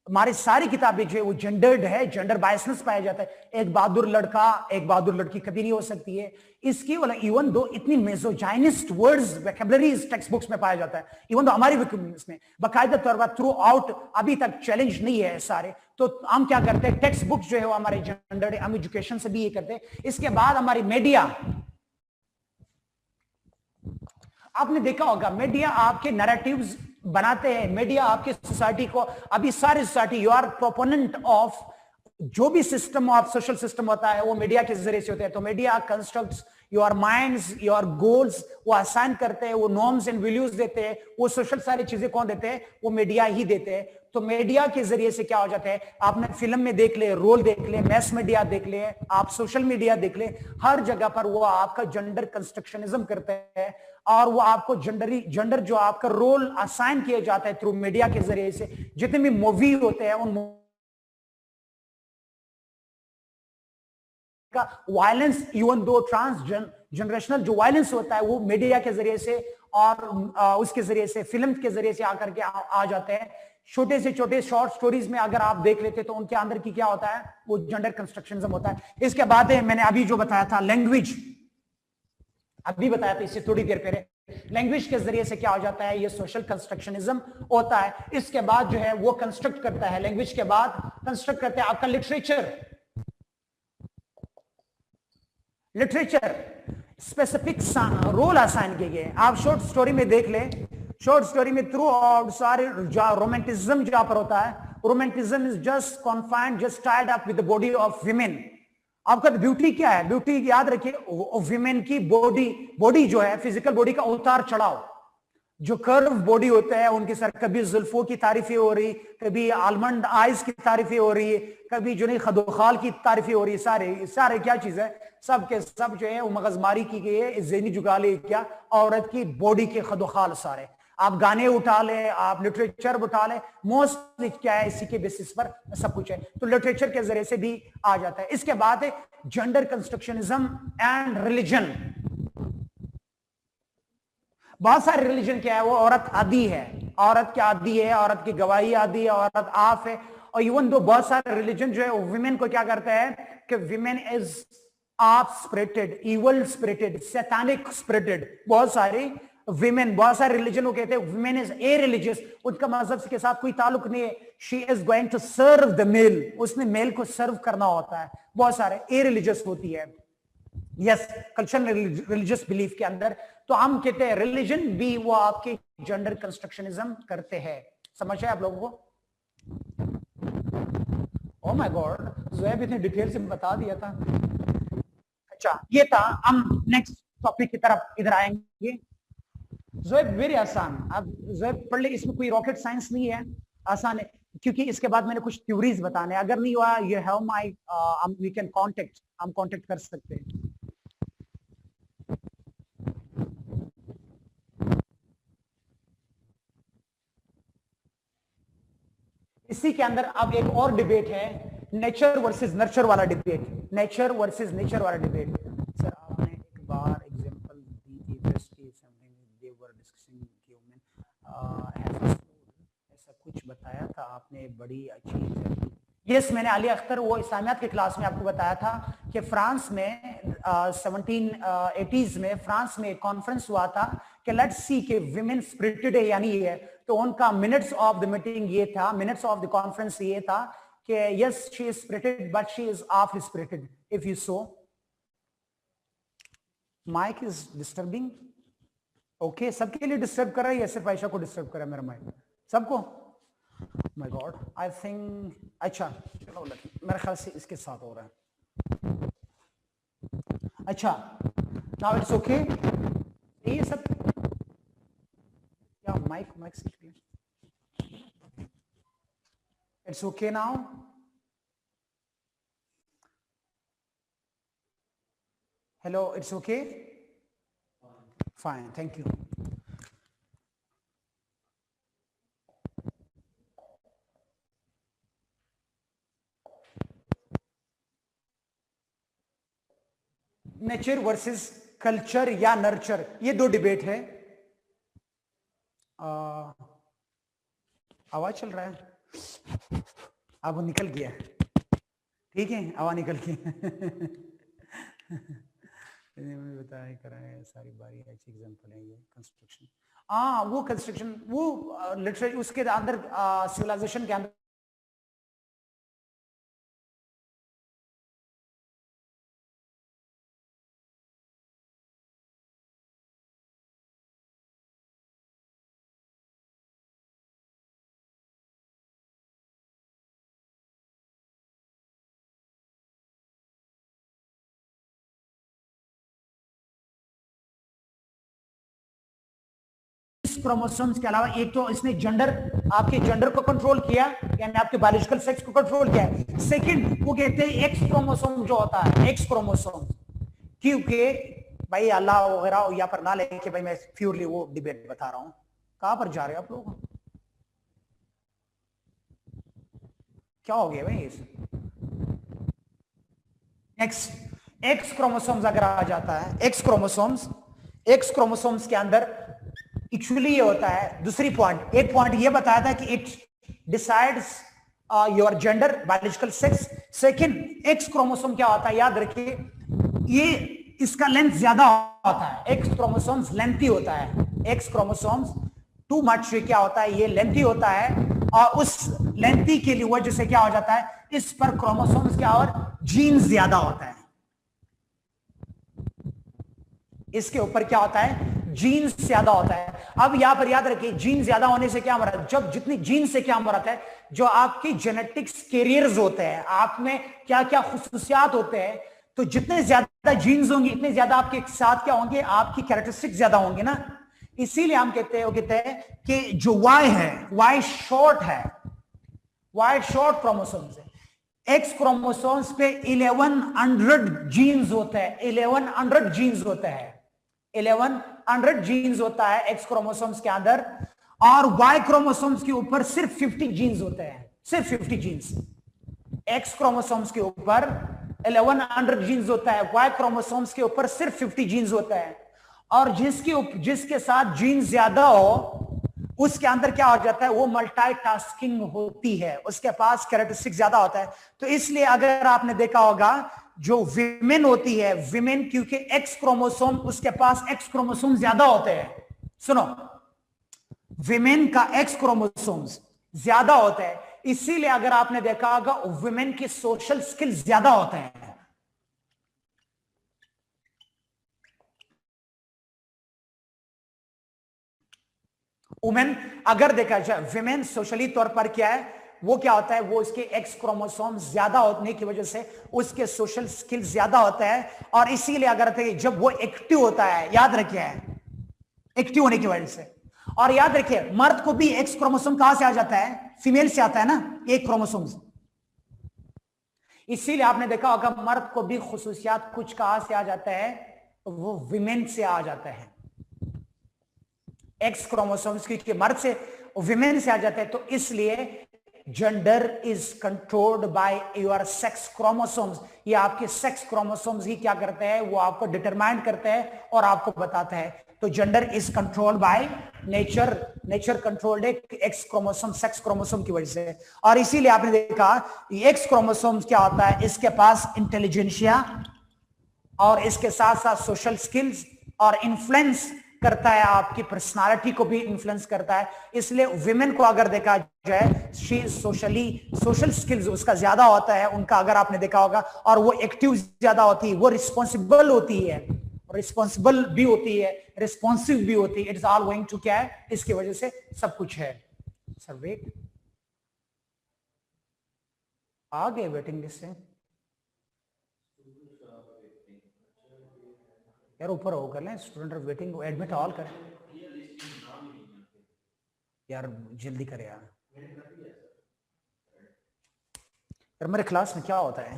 हमारी सारी किताबें जो है वो जेंडर्ड है, जेंडर बायसनेस पाया जाता है। एक बहादुर लड़का, एक बहादुर लड़की कभी नहीं हो सकती है। इसकी वाला इवन दो इतनी मेसोजाइनिस्ट वर्ड्स, वोकैबुलरीज टेक्स्ट बुक्स में पाया जाता है, इवन दो हमारी में बाकायदा तौर पर थ्रू आउट अभी तक चैलेंज नहीं है सारे। तो हम क्या करते हैं, टेक्स्ट बुक्स जो है वो हमारे जेंडर्ड, हम एजुकेशन से भी ये करते हैं। इसके बाद हमारी मीडिया, आपने देखा होगा मीडिया आपके नैरेटिव्स बनाते हैं, मीडिया आपकी सोसाइटी को, अभी सारी society, you are proponent of जो भी सिस्टम ऑफ सोशल सिस्टम होता है वो मीडिया के जरिए से होता है। तो media constructs your minds, your goals, वो असाइन करते हैं, वो नॉर्म्स एंड वैल्यूज देते हैं। वो सोशल सारी चीजें कौन देते हैं? वो मीडिया ही देते हैं। तो मीडिया के जरिए से क्या हो जाता है? आपने फिल्म में देख ले, रोल देख ले, मैस मीडिया देख ले, आप सोशल मीडिया देख ले, हर जगह पर वो आपका जेंडर कंस्ट्रक्शनिज्म करते हैं और वो आपको जेंडर जो आपका रोल असाइन किया जाता है थ्रू मीडिया के जरिए से। जितने भी मूवी होते हैं उन का वायलेंस, इवन दो जनरेशनल जो वायलेंस होता है वो मीडिया के जरिए से और उसके जरिए से, फिल्म के जरिए से आकर के आ जाते हैं। छोटे से छोटे शॉर्ट स्टोरीज में अगर आप देख लेते तो उनके अंदर की क्या होता है? वो जेंडर कंस्ट्रक्शनिज्म होता है। इसके बाद मैंने अभी जो बताया था लैंग्वेज, अभी बताया था इससे थोड़ी देर पहले, लैंग्वेज के जरिए से क्या हो जाता है? ये सोशल कंस्ट्रक्शनिज्म होता है। इसके बाद जो है वो कंस्ट्रक्ट करता है, लैंग्वेज के बाद कंस्ट्रक्ट करता है आपका literature. Literature specific role assign किए गए। आप शॉर्ट स्टोरी में देख ले, शॉर्ट स्टोरी में थ्रू आउट सारे रोमांटिज्म जहां पर होता है, romanticism is just confined, just tied up with the body of women. आपका ब्यूटी क्या है? ब्यूटी याद रखिए, विमेन की बॉडी जो है, फिजिकल बॉडी का उतार चढ़ाव, जो कर्व बॉडी होता है उनके सर, कभी जुल्फों की तारीफें हो रही, कभी आलमंड आइज की तारीफें हो रही है, कभी जो नहीं खदोखाल की तारीफें हो रही है। सारे सारे क्या चीज है? सब के सब जो है वो मगजमारी की गई है, ज़हनी जुगाली क्या? औरत की बॉडी के खदोखाल सारे। आप गाने उठा ले, आप लिटरेचर उठा ले, मोस्टली क्या है इसी के बेसिस पर सब कुछ है। तो लिटरेचर के जरिए से भी आ जाता है। इसके बाद है जेंडर कंस्ट्रक्शनिज्म एंड रिलीजन। बहुत सारे रिलीजन क्या है? वो औरत आदि है, औरत क्या आदि है, औरत की गवाही आदि है, औरत आफ है। और इवन दो बहुत सारे रिलीजन जो है विमेन को क्या करता है कि विमेन इज आप स्पिरिटेड, इवल स्पिरिटेड, सैतानिक स्पिरिटेड। बहुत सारे विमेन, बहुत सारे रिलीजन को कहते हैं विमेन इज ए रिलीजियस, उनका मजहब के साथ कोई ताल्लुक नहीं है। She is going to serve the male, उसने मेल को सर्व करना होता है। बहुत सारे ए रिलीजियस होती है, यस, कल्चरल रिलीजियस बिलीफ के अंदर। तो हम कहते हैं रिलीजन भी वो आपके जेंडर कंस्ट्रक्शनिज्म करते हैं। समझ आए आप लोगों को? ओ माय गॉड, ज़ुहैब इतने डिटेल से बता दिया था। अच्छा, ये था। हम नेक्स्ट टॉपिक की तरफ इधर आएंगे। ज़ुहैब वेरी आसान, अब ज़ुहैब पढ़ ले, इसमें कोई रॉकेट साइंस नहीं है, आसान है। क्योंकि इसके बाद मैंने कुछ थ्योरीज बताने, अगर नहीं हुआ you have my, we can contact, हम कांटेक्ट कर सकते हैं। इसी के अंदर अब एक और डिबेट है, नेचर वर्सेस नर्चर वाला डिबेट, नेचर वर्सेस नेचर वाला डिबेट। सर आपने एक बार एग्जांपल दी थी वेस्ट की, something they were discussing human, ऐसा कुछ बताया था आपने, बड़ी अच्छी। यस, मैंने अली अख्तर वो इस्लामियात की क्लास में आपको बताया था कि फ्रांस में 1780s में फ्रांस में एक कॉन्फ्रेंस हुआ था कि लेट्स सी कि विमेन स्पिरिटेड है या नहीं है। तो उनका मिनट्स ऑफ द मीटिंग ये था, मिनट्स ऑफ द कॉन्फ्रेंस ये था कि yes she is spirited but she is off spirited. If you so mic is disturbing, okay, सबके लिए डिस्टर्ब कर रहा है या सिर्फ आयशा को डिस्टर्ब कर रहा है मेरा माइक? सबको? माय गॉड, आई थिंक, अच्छा चलो मेरे ख्याल से इसके साथ हो रहा है। अच्छा, नाउ इट्स ओके, ये सब क्या माइक से, it's okay now? Hello, it's okay, fine, thank you. Nature versus culture या नर्चर, ये दो डिबेट है। आवाज चल रहा है, अब वो निकल गया, ठीक है, आवाज निकल गई। बताया कराए सारी बारी, अच्छी एग्जांपल है ये कंस्ट्रक्शन। वो कंस्ट्रक्शन, वो लिटरेचर उसके अंदर, सिविलाइजेशन के अंदर क्रोमोसोम्स के अलावा एक तो इसने जेंडर, आपके जेंडर को कंट्रोल किया, यानी आपके बायोलॉजिकल सेक्स को कंट्रोल किया। सेकंड वो कहते हैं एक्स क्रोमोसोम जो होता है, एक्स क्रोमोसोम, क्योंकि भाई अल्लाह वगैरह यहाँ पर ना लेके भाई मैं प्योरली वो डिबेट बता रहा हूं। कहां पर जा रहे हो आप लोग? क्या हो गया भाई? एक्स क्रोमोसोम्स अगर आ जाता है, एक्स क्रोमोसोम्स के अंदर एक्चुअली ये होता है, दूसरी पॉइंट, एक पॉइंट ये बताया था कि it decides your gender, biological sex. Second, x chromosome क्या होता है, याद रखिए, ये इसका लेंथ ज्यादा होता है, एक्स क्रोमोसोम्स लेंथी होता है, एक्स क्रोमोसोम्स टू मच क्या होता है, ये लेंथी होता है, और उस लेंथी के लिए वजह से क्या हो जाता है, इस पर क्रोमोसोम्स क्या और जीन्स ज्यादा होता है, इसके ऊपर क्या होता है, जीन्स ज्यादा होता है। अब यहां पर याद रखिए, जीन ज्यादा होने से क्या मरता है, जब जितनी जीन से क्या मरता है, जो आपकी जेनेटिक्स कैरियर्स होते हैं, आप में क्या क्या खुसूसियात होते हैं, तो जितने ज्यादा जीन्स होंगे इतने ज्यादा आपके साथ क्या होंगे, आपकी कैरेक्टरिस्टिक्स ज्यादा होंगे ना। इसीलिए हम कहते हैं कि जो वाई है, वाई शॉर्ट है, वाई शॉर्ट क्रोमोसोम्स है। एक्स क्रोमोसोम्स पे 1100 जीन्स होते हैं, 1100 जीन्स होते हैं, 1100 जीन्स होता है एक्स क्रोमोसोम्स के अंदर, और वाई क्रोमोसोम्स के ऊपर सिर्फ 50 जीन्स होते हैं, सिर्फ 50 जीन्स। एक्स क्रोमोसोम्स के ऊपर 1100 जीन्स होता है, वाई क्रोमोसोम्स के ऊपर सिर्फ 50 जीन्स होता है, और जिसके साथ जीन्स ज्यादा हो उसके अंदर क्या हो जाता है, वो मल्टीटास्किंग होती है, उसके पास कैरेक्टरिस्टिक ज्यादा होता है। तो इसलिए अगर आपने देखा होगा, जो विमेन होती है, विमेन क्योंकि एक्स क्रोमोसोम, उसके पास एक्स क्रोमोसोम ज्यादा होते हैं, सुनो, विमेन का एक्स क्रोमोसोम्स ज्यादा होता है, इसीलिए अगर आपने देखा होगा विमेन की सोशल स्किल्स ज्यादा होते हैं। वुमेन अगर देखा जाए, विमेन सोशली तौर पर क्या है, वो क्या होता है, वो उसके एक्स क्रोमोसोम ज्यादा होने की वजह से उसके सोशल स्किल्स ज्यादा होता है, और इसीलिए अगर जब वो एक्टिव होता है, याद रखिए, एक्टिव होने की वजह से, और याद रखिए मर्द को भी एक्स क्रोमोसोम कहां से आ जाता है, फीमेल से आता है ना, एक क्रोमोसोम। इसीलिए आपने देखा होगा मर्द को भी खुसूसियात कुछ कहां से आ जाता है, वो विमेन से आ जाता है, एक्स क्रोमोसोम्स की मर्द से विमेन से आ जाते हैं। तो इसलिए gender is controlled by your sex chromosomes, ये आपके सेक्स क्रोमोसोम्स ही क्या करते हैं, वो आपको डिटरमाइन करते हैं और आपको बताते हैं। तो gender is controlled by nature, nature controlled x chromosome, sex chromosome की वजह से। और इसीलिए आपने देखा एक्स क्रोमोसोम्स क्या होता है, इसके पास इंटेलिजेंशिया और इसके साथ साथ सोशल स्किल्स और इन्फ्लुएंस करता है, आपकी पर्सनालिटी को भी इन्फ्लुएंस करता है। इसलिए विमेन को अगर देखा जाए, शी सोशल स्किल्स उसका ज्यादा होता है उनका, अगर आपने देखा होगा, और वो एक्टिव ज्यादा होती है, वो रिस्पॉन्सिबल होती है, रिस्पॉन्सिबल भी होती है, रिस्पॉन्सिव भी होती है। इट्स ऑल गोइंग टू क्या है, इसकी वजह से सब कुछ है। सर वेट, आ गए वेटिंग लिस्ट से यार, ऊपर हो कर लें, student of waiting admit all करें यार, जल्दी करें यार। यार मेरे क्लास में क्या होता है,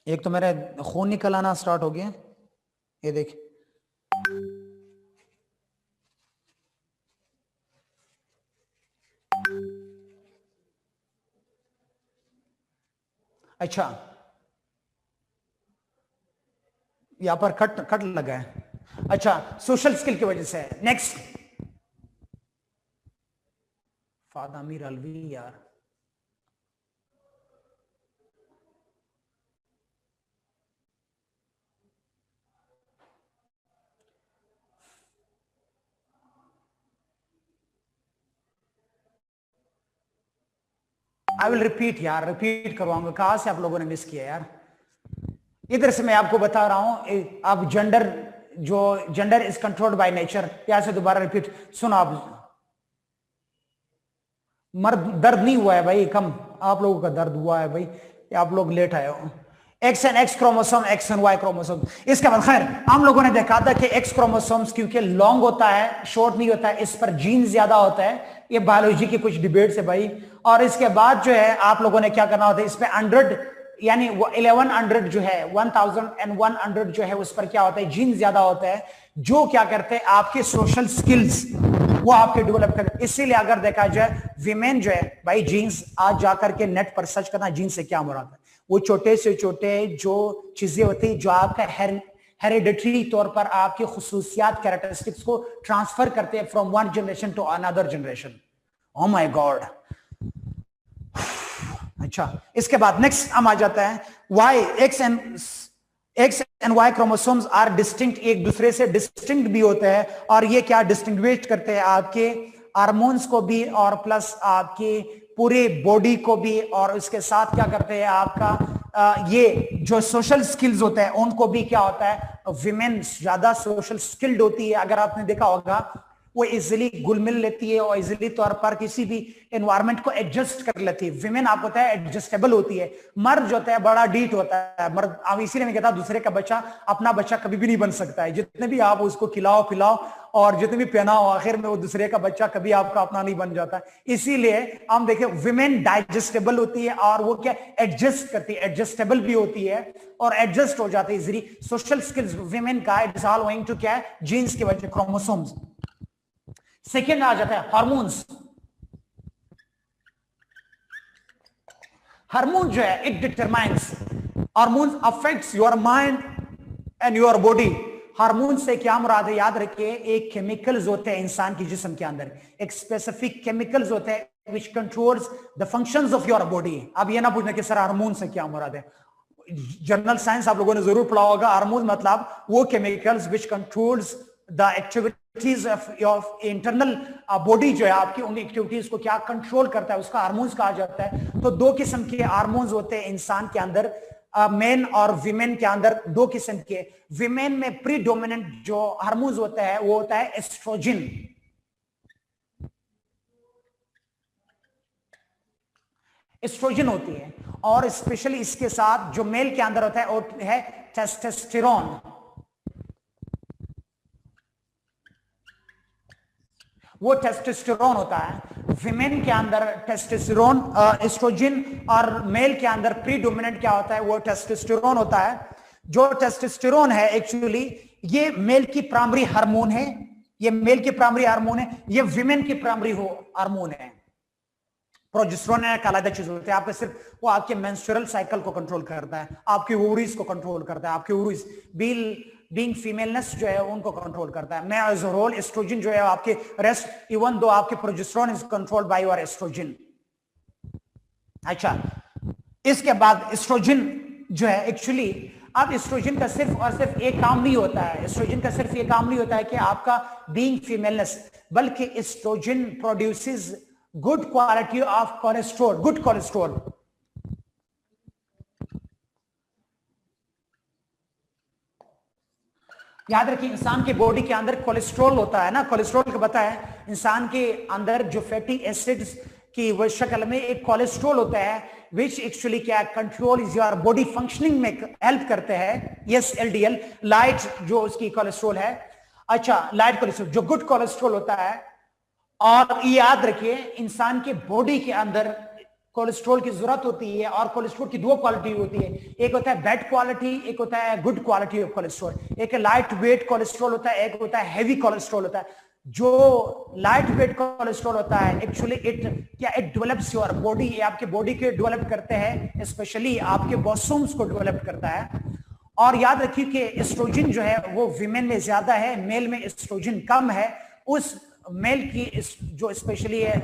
एक तो मेरा खून निकल आना स्टार्ट हो गया, ये देख, अच्छा यहां पर कट कट लगा है, अच्छा सोशल स्किल की वजह से। नेक्स्ट, फादामीर अलवी यार, आई विल रिपीट यार, रिपीट करवाऊंगा, कहां से आप लोगों ने मिस किया यार। इधर से मैं आपको बता रहा हूं, अब जेंडर, जो gender is controlled by nature, यहां से दोबारा रिपीट सुनो आप। मर्द दर्द नहीं हुआ है भाई, कम आप लोगों का दर्द हुआ है भाई, आप लोग लेट आए हो। X and X chromosome, X and Y chromosome. इसके बाद खैर हम लोगों ने देखा था कि एक्स क्रोमोसोम्स क्योंकि लॉन्ग होता है, शॉर्ट नहीं होता है, इस पर जीन ज्यादा होता है। ये बायोलॉजी की कुछ डिबेट्स है भाई। और इसके बाद जो है आप लोगों ने क्या करना होता है, इस पे 100 यानी 1100 जो है 1100 जो है उस पर क्या होता है, जीन ज्यादा होता है, जो क्या करते हैं आपके सोशल स्किल्स वो आपके डेवलप करते हैं। इसीलिए अगर देखा जाए विमेन जो है भाई, जीन्स आज जाकर के नेट पर सर्च करना जीन से क्या मुराद है, वो छोटे से छोटे जो चीजें होती है जो आपका हेरिडिटरी तौर पर आपकी खुसूसियात कैरेक्टरिस्टिक्स को ट्रांसफर करते हैं from one generation to another generation. Oh my God. अच्छा, इसके बाद नेक्स्ट हम आ जाता है Y X and Y chromosomes are distinct, एक दूसरे से डिस्टिंक्ट भी होते हैं। और ये क्या डिस्टिंग्विश करते हैं, आपके हार्मोन्स को भी और प्लस आपके पूरे बॉडी को भी, और इसके साथ क्या करते हैं आपका ये जो सोशल स्किल्स होते हैं उनको भी क्या होता है, विमेन ज्यादा सोशल स्किल्ड होती है। अगर आपने देखा होगा वो इजिली घुल मिल लेती है और इजिली तौर पर किसी भी एनवायरनमेंट को एडजस्ट कर लेती है। विमेन आपको पता है एडजस्टेबल होती है, मर्द जो होता है बड़ा डीट होता है। मर्द, अब इसीलिए मैं कहता हूं दूसरे का बच्चा अपना बच्चा कभी भी नहीं बन सकता है, जितने भी आप उसको खिलाओ पिलाओ और जितने भी पहनाओ, आखिर में वो दूसरे का बच्चा कभी आपका अपना नहीं बन जाता। इसीलिए हम देखें विमेन डाइजेस्टेबल होती है और वो क्या एडजस्ट करती है, एडजस्टेबल भी होती है और एडजस्ट हो जाती है इजीली। सोशल स्किल्स विमेन का it is all owing to क्या, जीन्स की वजह, क्रोमोसोम्स। सेकेंड आ जाता है हार्मोन्स। हार्मोन जो है it determines, hormones affects your mind and your body. Hormone से क्या मुराद है, याद रखिए एक केमिकल्स होते हैं इंसान के जिस्म के अंदर, एक स्पेसिफिक केमिकल्स होते हैं विच controls the functions of your body. अब ये ना पूछना कि सर हार्मोन से क्या मुराद है, जनरल साइंस आप लोगों ने जरूर पढ़ा होगा। हार्मोन मतलब वो chemicals which controls the activities of internal body जो है आपकी, उन एक्टिविटीज को क्या कंट्रोल करता है, उसका हार्मोन्स कहा जाता है। तो दो किस्म के हार्मोन्स होते हैं इंसान के अंदर, मेन और विमेन के अंदर दो किस्म के। विमेन में प्रीडोमिनेंट जो हार्मोन्स होता है वो होता है एस्ट्रोजन। एस्ट्रोजन होती है, और स्पेशली इसके साथ जो मेल के अंदर होता है वो है टेस्टोस्टेरोन। वो टेस्टोस्टेरोन होता है विमेन के अंदर, टेस्टोस्टेरोन एस्ट्रोजन, और मेल के अंदर प्रीडोमिनेंट क्या होता है, वो टेस्टोस्टेरोन होता है। जो टेस्टोस्टेरोन है एक्चुअली ये मेल की प्राइमरी हार्मोन है, ये मेल की प्राइमरी हार्मोन है, ये विमेन की प्राइमरी हार्मोन है। प्रोजेस्टेरोन एक अलग चीज होती है, आपके सिर्फ वो आपके मेंस्ट्रुअल साइकिल को कंट्रोल करता है, आपके ओवरीज को कंट्रोल करता है, आपके ओवरीज बीइंग फीमेलनेस जो है उनको कंट्रोल करता है। मैं एज अ होल एस्ट्रोजन जो है आपके रेस्ट, इवन दो आपके progesterone is controlled by your estrogen. अच्छा, इसके बाद एस्ट्रोजन जो है एक्चुअली, अब एस्ट्रोजन का सिर्फ और सिर्फ एक काम नहीं होता है, एस्ट्रोजन का सिर्फ ये काम नहीं होता है कि आपका बीइंग फीमेलनेस, बल्कि estrogen produces good quality of cholesterol, good cholesterol. याद रखिए इंसान के बॉडी के अंदर कोलेस्ट्रॉल होता है ना, कोलेस्ट्रॉल को पता है इंसान के अंदर जो फैटी एसिड्स की वो शक्ल में एक कोलेस्ट्रॉल होता है विच एक्चुअली क्या control is your body functioning में हेल्प करते हैं। यस, एलडीएल लाइट जो उसकी कोलेस्ट्रॉल है, अच्छा लाइट कोलेस्ट्रॉल जो गुड कोलेस्ट्रॉल होता है। और याद रखिए इंसान के बॉडी के अंदर कोलेस्ट्रॉल की जरूरत होती है, और कोलेस्ट्रॉल की दो क्वालिटी होती है, एक होता है बैड क्वालिटी, एक होता है गुड क्वालिटी ऑफ कोलेस्ट्रॉल। एक लाइट वेट कोलेस्ट्रॉल होता है, एक होता है हैवी कोलेस्ट्रॉल होता है। जो लाइट वेट कोलेस्ट्रॉल होता है actually it develops your body, आपके बॉडी के डेवलप करते हैं, स्पेशली आपके बॉसोम्स को डेवलप करता है। और याद रखिए कि एस्ट्रोजन जो है वो विमेन में ज्यादा है, मेल में एस्ट्रोजन कम है। उस मेल की जो स्पेशली है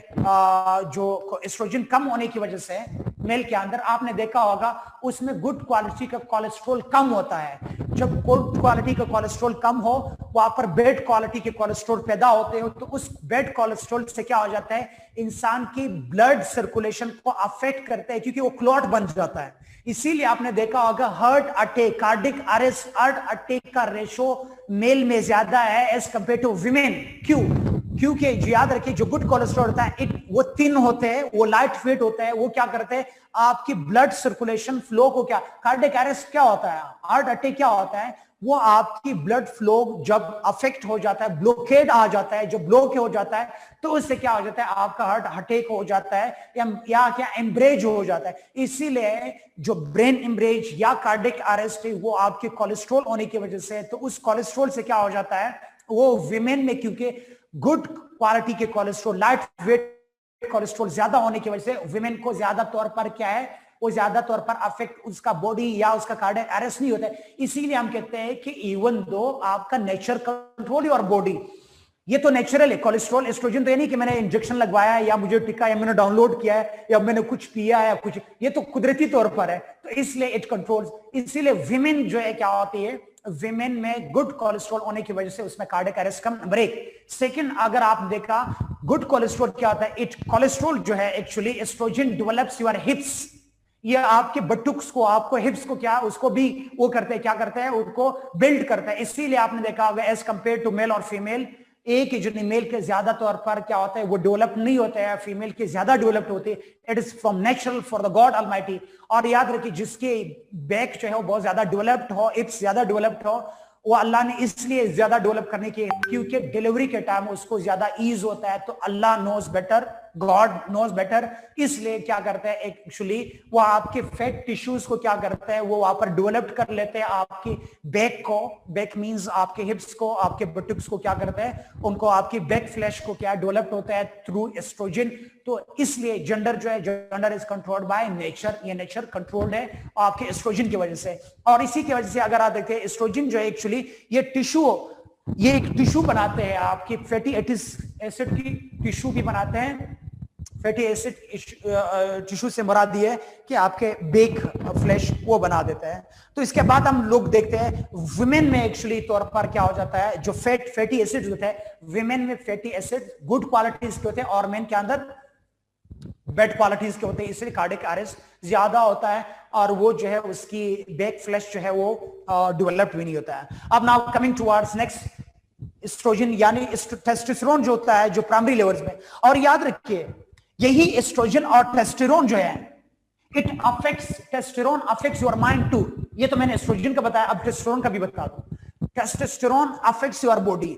जो एस्ट्रोजन कम होने की वजह से मेल के अंदर आपने देखा होगा उसमें गुड क्वालिटी का कोलेस्ट्रॉल कम होता है। जब गुड क्वालिटी का कोलेस्ट्रॉल कम हो वहां पर बैड क्वालिटी के कोलेस्ट्रॉल पैदा होते हो, तो उस बैड कोलेस्ट्रॉल से क्या हो जाता है, इंसान की ब्लड सर्कुलेशन को अफेक्ट करता है क्योंकि वो क्लॉट बन जाता है। इसीलिए आपने देखा होगा heart attack, cardiac arrest, heart attack का रेशो मेल में ज्यादा है एज कंपेयर टू विमेन। क्यों? क्योंकि याद रखिए जो गुड कोलेस्ट्रॉल होता है वो थिन होते हैं, वो लाइट वेट होते हैं, वो क्या करते हैं आपकी ब्लड सर्कुलेशन फ्लो को क्या, कार्डियक अरेस्ट क्या होता है, हार्ट अटैक क्या होता है, वो आपकी ब्लड फ्लो जब अफेक्ट हो जाता है, ब्लॉकेड आ जाता है, जो ब्लॉक हो जाता है तो उससे क्या हो जाता है आपका हार्ट अटैक हो जाता है या क्या एम्ब्रेज हो जाता है। इसीलिए जो ब्रेन एम्ब्रेज या कार्डियक अरेस्ट है वो आपके कोलेस्ट्रॉल होने की वजह से, तो उस कोलेस्ट्रॉल से क्या हो जाता है वो विमेन में, क्योंकि गुड क्वालिटी के कोलेस्ट्रॉल लाइट वेट कोलेस्ट्रॉल ज्यादा होने की वजह से विमेन को ज्यादा तौर पर क्या है वो ज्यादा तौर पर अफेक्ट उसका बॉडी या उसका कार्डियक अरेस्ट नहीं होता है। इसीलिए हम कहते हैं कि इवन दो आपका नेचर कंट्रोल योर बॉडी, ये तो नेचुरल है कोलेस्ट्रॉल एस्ट्रोजन, तो ये नहीं कि मैंने इंजेक्शन लगवाया है या मुझे टिका या मैंने डाउनलोड किया है या मैंने कुछ पिया है या कुछ, ये तो कुदरती तौर पर है, तो इसलिए इट कंट्रोल्स। इसीलिए विमेन जो है क्या होती है, विमेन में गुड कोलेस्ट्रॉल होने की वजह से उसमें कार्डियक अरेस्ट कम। ब्रेक सेकंड, अगर आप देखा गुड कोलेस्ट्रॉल क्या होता है, इट कोलेस्ट्रॉल जो है actually estrogen develops your hips, ये आपके बटुक्स को आपको हिप्स को क्या उसको भी वो करते हैं, क्या करते हैं उनको बिल्ड करता है। इसीलिए आपने देखा होगा एज कंपेयर टू मेल और फीमेल, एक ही जो मेल के ज्यादा तौर पर क्या होता है वो डेवलप नहीं होते हैं, फीमेल के ज्यादा डेवलप्ड होते हैं, it is from natural for the God almighty. और याद रखिए जिसके बैक जो है वो बहुत ज्यादा डेवलप्ड हो, हिप्स ज्यादा डेवलप्ड हो, वो अल्लाह ने इसलिए ज्यादा डेवलप करने की क्योंकि डिलीवरी के टाइम उसको ज्यादा ईज होता है, तो Allah knows better, God knows better, इसलिए क्या करते हैं एक्चुअली वो आपके फैट टिश्यूज को क्या करते हैं वो वहां पर डेवलप कर लेते हैं, आपकी बैक को, बैक मींस आपके हिप्स को, आपके बटुक्स को क्या करते हैं उनको, आपकी बैक फ्लैश को क्या डेवलप होता है थ्रू एस्ट्रोजन। तो इसलिए जेंडर जो है, gender is controlled by nature, ये नेचर कंट्रोल्ड है आपके एस्ट्रोजन की वजह से। और इसी की वजह से अगर आप देखते हैं एस्ट्रोजन जो है एक्चुअली ये टिश्यू, ये एक टिश्यू बनाते हैं आपकी फैटी एसिड की टिश्यू भी बनाते हैं, फैटी एसिड टिश्यू से मुराद ये है कि आपके बेक फ्लैश वो बना देता है। तो इसके बाद हम लोग देखते हैं विमेन में एक्चुअली तौर पर क्या हो जाता है, जो फैटी एसिड होता है विमेन में, फैटी एसिड गुड क्वालिटीज के होते हैं और मेन के अंदर बेड क्वालिटीज के होते हैं, इसलिए कार्डियक अरेस्ट ज्यादा होता है और वो जो है उसकी बैक फ्लैश जो है वो डेवलप्ड भी नहीं होता है। अब now coming towards next, estrogen यानी टेस्टोस्टेरोन जो होता है जो प्राइमरी लेवल्स में, और याद रखिए यही एस्ट्रोजन और टेस्टोस्टेरोन जो है it affects, testosterone affects your mind too, ये तो मैंने एस्ट्रोजन का बताया, अब टेस्टोस्टेरोन का भी बता दूं। Testosterone affects your body,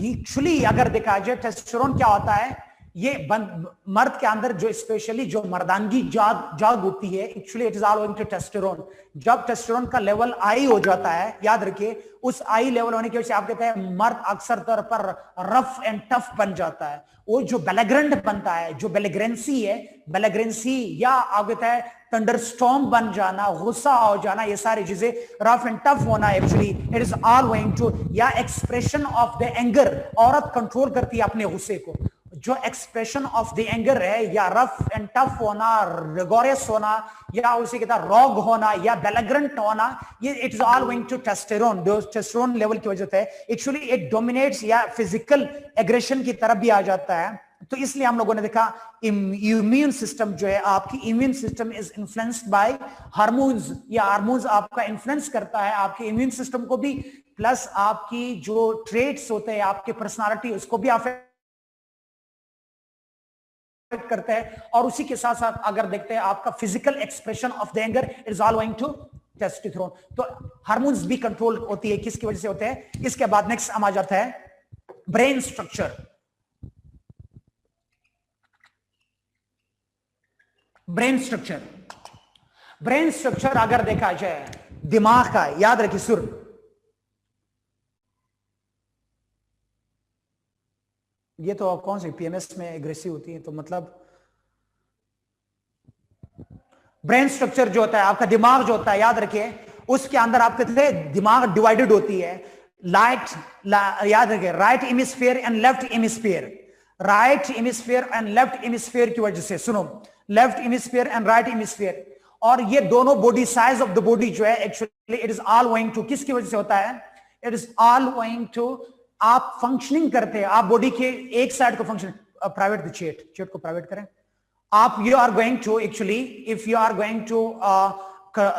actually अगर देखा जाए टेस्टोस्टेरोन क्या होता है, ये मर्द के अंदर जो स्पेशली जो मर्दानगी जाग होती है actually it is all owing to testosterone. जब टेस्टोस्टेरोन का लेवल आई हो जाता है, याद रखिए उस आई लेवल होने की वजह से आप कहते हैं मर्द अक्सर तौर पर रफ एंड टफ बन जाता है, वो जो बेलेग्रेंट बनता है, जो बेलेग्रेंसी है, बेलेग्रेंसी या आप कहते हैं थंडरस्टॉर्म बन जाना, गुस्सा हो जाना, ये सारी चीजें रफ एंड टफ होना actually it is all going to, या एक्सप्रेशन ऑफ द एंगर, औरत कंट्रोल करती है अपने गुस्से को, जो एक्सप्रेशन ऑफ द एंगर है या रफ एंड टफ होना, रिगोरियस होना या उसी के साथ रॉग होना या बेलेग्रेंट होना, ये it is all going to testosterone. Testosterone level की वजह से एक्चुअली इट डोमिनेट्स या फिजिकल एग्रेशन की तरफ भी आ जाता है। तो इसलिए हम लोगों ने देखा इम्यून सिस्टम जो है, आपकी immune system is influenced by hormones, या हार्मोन्स आपका इन्फ्लुएंस करता है आपके इम्यून सिस्टम को भी, प्लस आपकी जो ट्रेट्स होते हैं आपके पर्सनालिटी उसको भी अफेक्ट करते हैं। और उसी के साथ साथ अगर देखते हैं आपका physical expression of the anger it is all going to testosterone. तो हार्मोन्स भी कंट्रोल होती है, किसकी वजह से होते हैं। इसके बाद नेक्स्ट आ जाता है brain structure. Brain structure, brain structure अगर देखा जाए दिमाग का, याद रखिए सुर, ये तो आप कौन सी पीएमएस में एग्रेसिव होती है, तो मतलब ब्रेन स्ट्रक्चर जो होता है आपका दिमाग जो होता है, याद रखिए उसके अंदर आपके दिमाग डिवाइडेड होती है, याद रखिए right hemisphere and left hemisphere, right hemisphere and left hemisphere की वजह से, सुनो, left hemisphere and right hemisphere, और ये दोनों body size of the body जो है actually it is all going to, किसकी वजह से होता है, it is all going to, आप फंक्शनिंग करते हैं, आप बॉडी के एक साइड को फंक्शन, प्राइवेट द चेट को प्राइवेट करें आप, you are going to actually if you are going to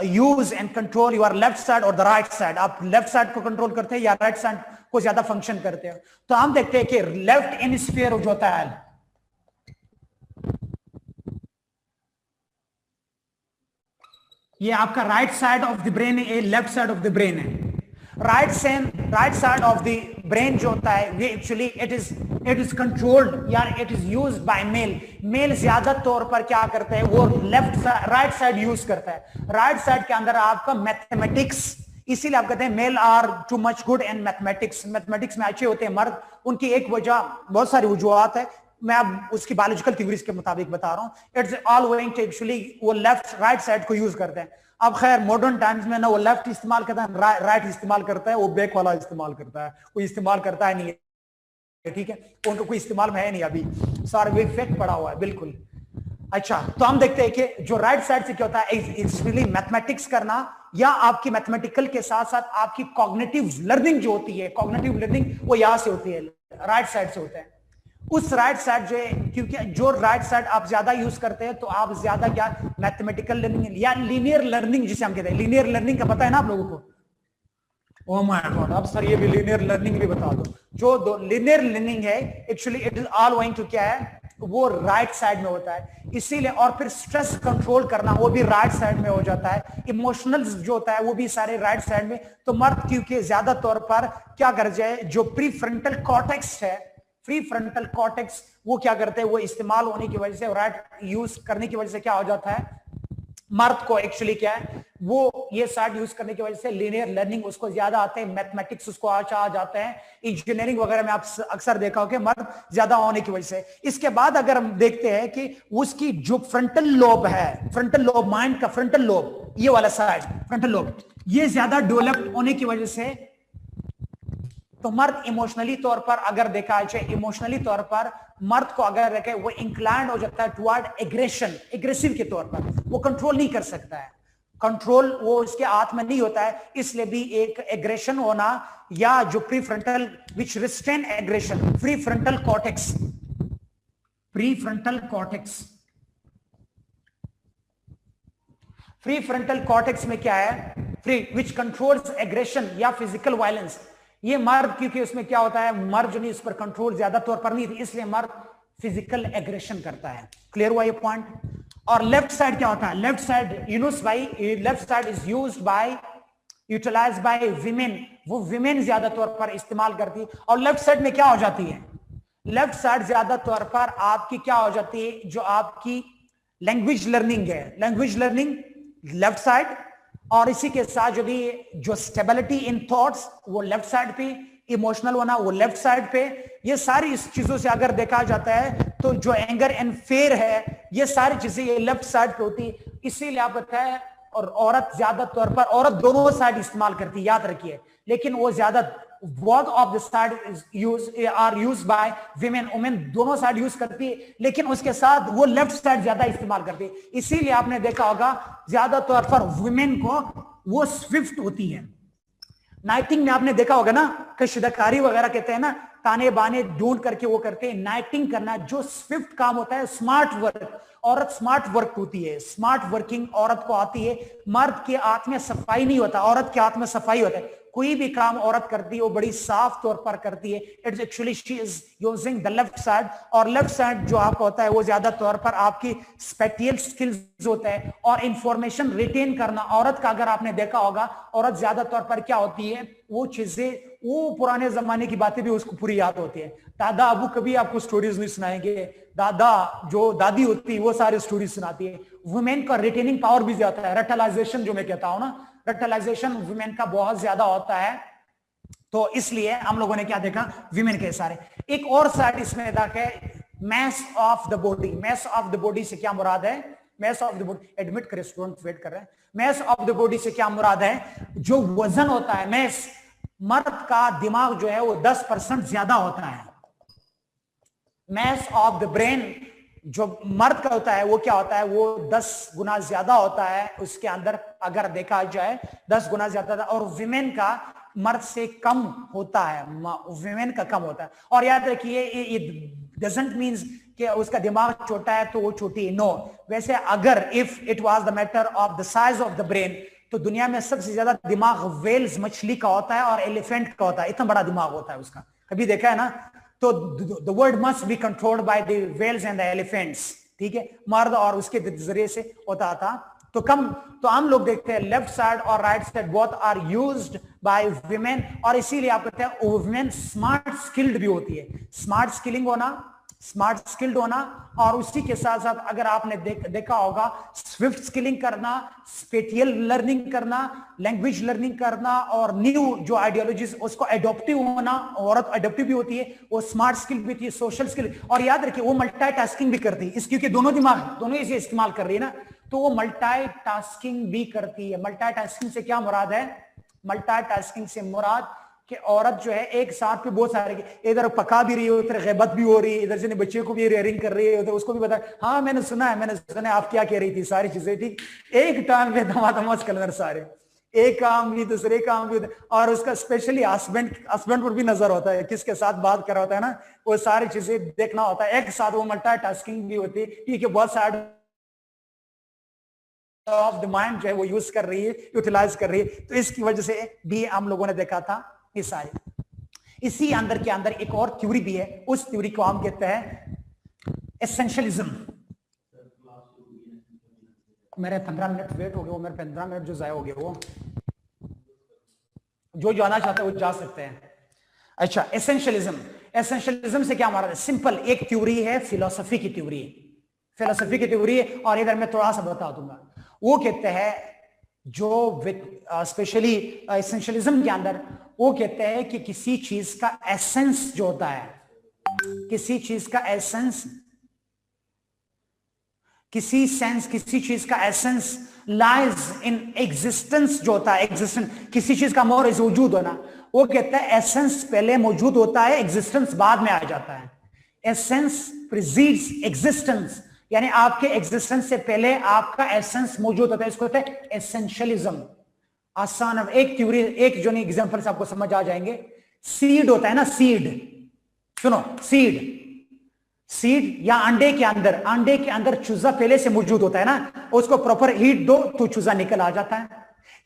use and control your left side or the right side, आप लेफ्ट साइड को कंट्रोल करते हैं या राइट साइड को ज्यादा फंक्शन करते हैं। तो हम देखते हैं कि लेफ्ट हेमिस्फीयर जो होता है, ये आपका right side of the brain है, left side of the brain है। Right side of the brain जो होता है ये एक्चुअली इट इज कंट्रोल्ड या it is used by male ज्यादा तौर पर क्या करते हैं, वो राइट साइड यूज करता है। राइट साइड के अंदर आपका मैथमेटिक्स, इसीलिए आप कहते हैं male are too much good in mathematics, mathematics में अच्छे होते हैं मर्द। उनकी एक वजह, बहुत सारी वजूहत है, मैं अब उसकी बायोलॉजिकल थ्योरीज के मुताबिक बता रहा हूं। It's all going to actually वो लेफ्ट राइट साइड को यूज करते हैं। अब खैर मॉडर्न टाइम्स में ना वो लेफ्ट इस्तेमाल करता है, राइट इस्तेमाल करता है, वो बैक वाला इस्तेमाल करता है, कोई इस्तेमाल करता है नहीं है, ठीक है, उनको कोई इस्तेमाल में है नहीं अभी, सारा वो इफेक्ट पड़ा हुआ है बिल्कुल। अच्छा, तो हम देखते हैं कि जो राइट साइड से क्या होता है, इट्स रियली मैथमेटिक्स करना, या आपकी मैथमेटिकल के साथ साथ आपकी कॉग्निटिव लर्निंग जो होती है, कॉग्निटिव लर्निंग वो यहां से होती है, राइट साइड से होता है। उस राइट साइड जो है, क्योंकि जो राइट साइड आप ज्यादा यूज करते हैं तो आप ज्यादा क्या मैथमेटिकल लर्निंग या लीनियर लर्निंग जिसे हम कहते हैं, लीनियर लर्निंग का पता है ना आप लोगों को? ओह माय गॉड, अब सर ये भी लीनियर लर्निंग भी बता दो। जो दो लीनियर लर्निंग है actually it is all going to क्या है, वो राइट साइड में होता है, इसीलिए। और फिर स्ट्रेस कंट्रोल करना वो भी राइट साइड में हो जाता है, इमोशनल जो होता है वो भी सारे राइट साइड में। तो मर्द क्योंकि ज्यादा तौर पर क्या कर जाए, जो प्री फ्रंटल कॉर्टेक्स है, प्री फ्रंटल कॉर्टेक्स वो क्या करते हैं, वो इस्तेमाल होने की वजह से, राइट यूज करने की वजह से क्या हो जाता है, मर्द को एक्चुअली क्या है, वो ये साइड यूज करने की वजह से लीनियर लर्निंग उसको ज्यादा आते हैं, मैथमेटिक्स उसको अच्छा आ जाता है, इंजीनियरिंग वगैरह में आप अक्सर देखा हो कि मर्द ज्यादा होने की वजह से। इसके बाद अगर हम देखते हैं कि उसकी जो फ्रंटल लोब है, फ्रंटल लोब माइंड का फ्रंटल लोब, ये वाला साइड फ्रंटल लोब, ये ज्यादा डेवलप होने की वजह से, तो मर्द इमोशनली तौर पर अगर देखा जाए, इमोशनली तौर पर मर्द को अगर रखे, वो इंक्लाइंड हो जाता है टुवर्ड एग्रेशन, एग्रेसिव के तौर पर, वो कंट्रोल नहीं कर सकता है, कंट्रोल वो इसके हाथ में नहीं होता है, इसलिए भी एक एग्रेशन होना, या जो pre frontal which restrain aggression, pre frontal cortex, pre frontal cortex, pre frontal cortex में क्या है, फ्री विच कंट्रोल्स एग्रेशन या फिजिकल वायलेंस। ये मर्द क्योंकि उसमें क्या होता है, मर्द जो नहीं, उस पर कंट्रोल ज्यादा तौर पर नहीं थी, इसलिए मर्द फिजिकल एग्रेशन करता है। क्लियर हुआ ये पॉइंट? और लेफ्ट साइड क्या होता है, left side use by, left side is used by, utilized by women, वो विमेन ज्यादा तौर पर इस्तेमाल करती है। और लेफ्ट साइड में क्या हो जाती है, लेफ्ट साइड ज्यादा तौर पर आपकी क्या हो जाती है, जो आपकी लैंग्वेज लर्निंग है, लैंग्वेज लर्निंग लेफ्ट साइड, और इसी के साथ जो भी जो स्टेबिलिटी इन थॉट्स वो लेफ्ट साइड पे, इमोशनल होना वो लेफ्ट साइड पे, ये सारी इस चीजों से अगर देखा जाता है तो जो एंगर एंड फेयर है, ये सारी चीजें ये लेफ्ट साइड पे होती है। इसीलिए आप बताए, और औरत ज्यादा तौर पर, औरत दोनों साइड इस्तेमाल करती है, याद रखिए, लेकिन वो ज्यादा both of the side is used by women, women दोनों साइड यूज करती है, लेकिन उसके साथ वो लेफ्ट साइड ज्यादा इस्तेमाल करती है। इसीलिए आपने देखा होगा ज्यादा तौर पर वुमेन को वो स्विफ्ट होती है। नाइटिंग में आपने देखा होगा ना, कशिदाकारी वगैरह कहते हैं ना, ताने बाने ढूंढ करके वो करते हैं, नाइटिंग करना जो स्विफ्ट काम होता है, स्मार्ट वर्क, औरत स्मार्ट वर्क होती है, स्मार्ट वर्किंग औरत को आती है। मर्द के हाथ में सफाई नहीं होता, औरत के हाथ में सफाई होता है। कोई भी काम औरत करती है वो बड़ी साफ तौर पर करती है, it's actually she is using the left side. और लेफ्ट साइड जो आपका होता है वो ज्यादा तौर पर आपकी स्पेटियल स्किल्स होता है और इंफॉर्मेशन रिटेन करना। औरत का अगर आपने देखा होगा, औरत ज्यादा तौर पर क्या होती है, वो चीजें, वो पुराने जमाने की बातें भी उसको पूरी याद होती है। दादा अबू कभी आपको स्टोरीज नहीं सुनाएंगे, दादा जो दादी होती है वो सारी स्टोरीज सुनाती है। वुमेन का रिटेनिंग पावर भी ज्यादा है, रटलाइजेशन जो मैं कहता हूं ना, रटलाइजेशन वुमेन का बहुत ज्यादा होता है। तो इसलिए हम लोगों ने क्या देखा, विमेन के सारे। एक और साइड इसमें देखा है, mass of the body. Mass of the body से क्या मुराद है, mass of the body, admit करें स्टूडेंट वेट कर रहे हैं। मैस ऑफ द बॉडी से क्या मुराद है, जो वजन होता है, मैस, मर्द का दिमाग जो है वो 10% ज्यादा होता है। मैस ऑफ द ब्रेन जो मर्द का होता है वो क्या होता है, वो 10 गुना ज्यादा होता है उसके अंदर, अगर देखा जाए 10 गुना ज्यादा। और विमेन का मर्द से कम होता है, विमेन का कम होता है। और याद रखिए ये डजंट मीन्स कि उसका दिमाग छोटा है तो वो छोटी है, नो। वैसे अगर if it was the matter of the size of the brain, तो दुनिया में सबसे ज्यादा दिमाग वेल्स मछली का होता है और एलिफेंट का होता है, इतना बड़ा दिमाग होता है उसका, कभी देखा है ना? तो the world must be controlled by the whales and the elephants, ठीक है, मर्द और उसके जरिए से होता था। तो हम लोग देखते हैं लेफ्ट साइड और right side both are used by women, और इसीलिए आप कहते हैं वुमेन स्मार्ट स्किल्ड भी होती है। स्मार्ट स्किलिंग होना, स्मार्ट स्किल्ड होना, और उसी के साथ साथ अगर आपने देखा होगा स्विफ्ट स्किलिंग करना, स्पेटियल लर्निंग करना, लैंग्वेज लर्निंग करना, और न्यू जो आइडियोलॉजीज उसको एडॉप्टिव होना, औरत एडॉप्टिव भी होती है, वो स्मार्ट स्किल भी होती है, सोशल स्किल। और याद रखिए वो मल्टीटास्किंग भी करती है, इस क्योंकि दोनों दिमाग दोनों इसे इस्तेमाल कर रही है ना, तो वो मल्टीटास्किंग भी करती है। मल्टीटास्किंग से क्या मुराद है? मल्टीटास्किंग से मुराद कि औरत जो है एक साथ पे बहुत सारे, इधर पका भी रही है, उधर गैबत भी हो रही है, इधर से बच्चे को भी रियरिंग कर रही है, उधर उसको भी बता, हाँ मैंने सुना है आप क्या कह रही थी, सारी चीजें ठीक एक टाइम पे धमाधमास कलर सारे, एक काम भी दूसरे काम भी, और उसका स्पेशली हस्बैंड पर भी नजर होता है, किसके साथ बात कर रहा होता है ना, वो सारी चीजें देखना होता है एक साथ। वो मल्टीटास्किंग भी होती है क्योंकि बहुत सारे ऑफ द माइंड जो है वो यूज कर रही है, यूटिलाइज कर रही है, तो इसकी वजह से भी हम लोगों ने देखा था ये सारे। इसी अंदर के अंदर एक और थ्योरी भी है, उस थ्योरी को हम कहते हैं एसेंशियलिज्म। मेरे 15 मिनट वेट हो गए, वो मेरे 15 मिनट जो जाया हो गए, वो जो जाना चाहते हैं वो जा सकते हैं। अच्छा, एसेंशियलिज्म से क्या हमारा सिंपल एक थ्योरी है, फिलोसफी की थ्योरी है, और इधर मैं थोड़ा सा बता दूंगा। वो कहते हैं जो स्पेशली एसेंशियलिज्म के अंदर वो कहते हैं कि किसी चीज का एसेंस जो होता है, किसी चीज का एसेंस लाइज इन एग्जिस्टेंस जो होता है, एग्जिस्टेंस किसी चीज का मौजूद होना, वो कहते हैं एसेंस पहले मौजूद होता है, एग्जिस्टेंस बाद में आ जाता है। एसेंस प्रीसीड्स एग्जिस्टेंस, यानी आपके एग्जिस्टेंस से पहले आपका एसेंस मौजूद होता है, इसको कहते हैं एसेंशियलिज्म। आसान एक थ्योरी, एक जो नहीं एग्जांपल से आपको समझ आ जाएंगे। सीड होता है ना, सीड, सुनो, सीड या अंडे के अंदर चूजा पहले से मौजूद होता है ना, उसको प्रॉपर हीट दो तो चूजा निकल आ जाता है।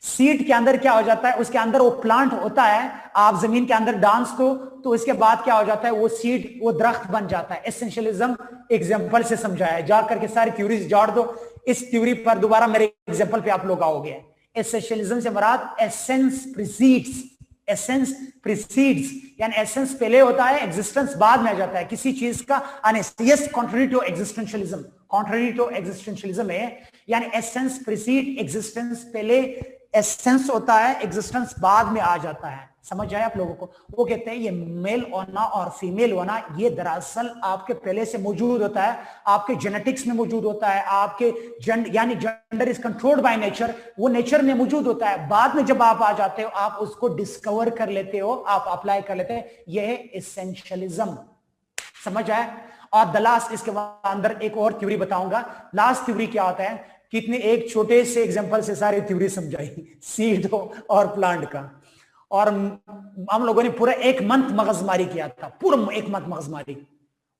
सीड के अंदर क्या हो जाता है, उसके अंदर वो प्लांट होता है, आप जमीन के अंदर डांस दो तो उसके बाद क्या हो जाता है, वो सीड वो दरख्त बन जाता है। एसेंशियलिज्म एग्जांपल से समझाया, जाकर के सारी थ्योरीज जोड़ दो, इस थ्योरी पर दोबारा मेरे एग्जांपल पे आप लोग आओगे। एसेंशियलिज्म से मुराद एसेंस प्रीसीड्स, यानी एसेंस पहले होता है, एग्जिस्टेंस बाद में आ जाता है किसी चीज का। यस, कॉन्ट्ररी टू एग्जिस्टेंशियलिज्म है, यानी एसेंस प्रीसीड एग्जिस्टेंस, पहले एसेंस होता है, एग्जिस्टेंस बाद में आ जाता है। समझ आया आप लोगों को? वो कहते हैं ये मेल होना और फीमेल होना ये दरअसल आपके पहले से मौजूद होता है, आपके जेनेटिक्स में मौजूद होता है, आपके यानी gender is controlled by nature, वो नेचर में मौजूद होता है। बाद में जब आप आ जाते हो आप उसको डिस्कवर कर लेते हो, आप अप्लाई कर लेते हैं, यह है एसेंशियलिज्म। समझ आया? और द लास्ट, इसके अंदर एक और थ्योरी बताऊंगा। लास्ट थ्योरी क्या होता है, कितने एक छोटे से एग्जांपल से सारी थ्योरी समझाई, सीड और प्लांट का। और हम लोगों ने पूरा 1 मंथ मगजमारी किया था, पूरा 1 मंथ मगजमारी।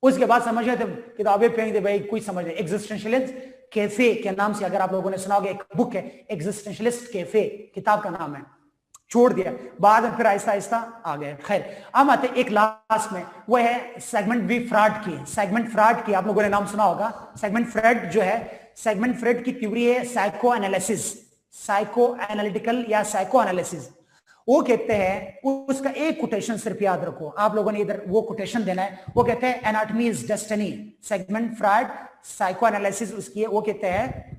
उसके बाद समझ रहे थे, किताबें फेंक दे भाई, कोई समझ नहीं। एग्जिस्टेंशियलिस्ट कैफे के नाम से अगर आप लोगों ने सुना होगा, एक बुक है एग्जिस्टेंशियलिस्ट कैफे, किताब का नाम है, छोड़ दिया, बाद में फिर आहिस्ता आहिस्ता आ गए। खैर, हम आते एक लास्ट में, वो है सेगमेंट बी फ्रॉड की। सेगमेंट फ्रॉड की आप लोगों ने नाम सुना होगा। सेगमेंट फ्रॉड जो है, सेगमेंट फ्रॉड की थ्योरी है साइको एनालिटिकल या साइको एनालिसिस। वो कहते हैं, उसका एक कोटेशन सिर्फ याद रखो, आप लोगों ने इधर वो कोटेशन देना है। वो कहते हैं anatomy is destiny. Segment fraud psycho analysis उसकी है, वो कहते हैं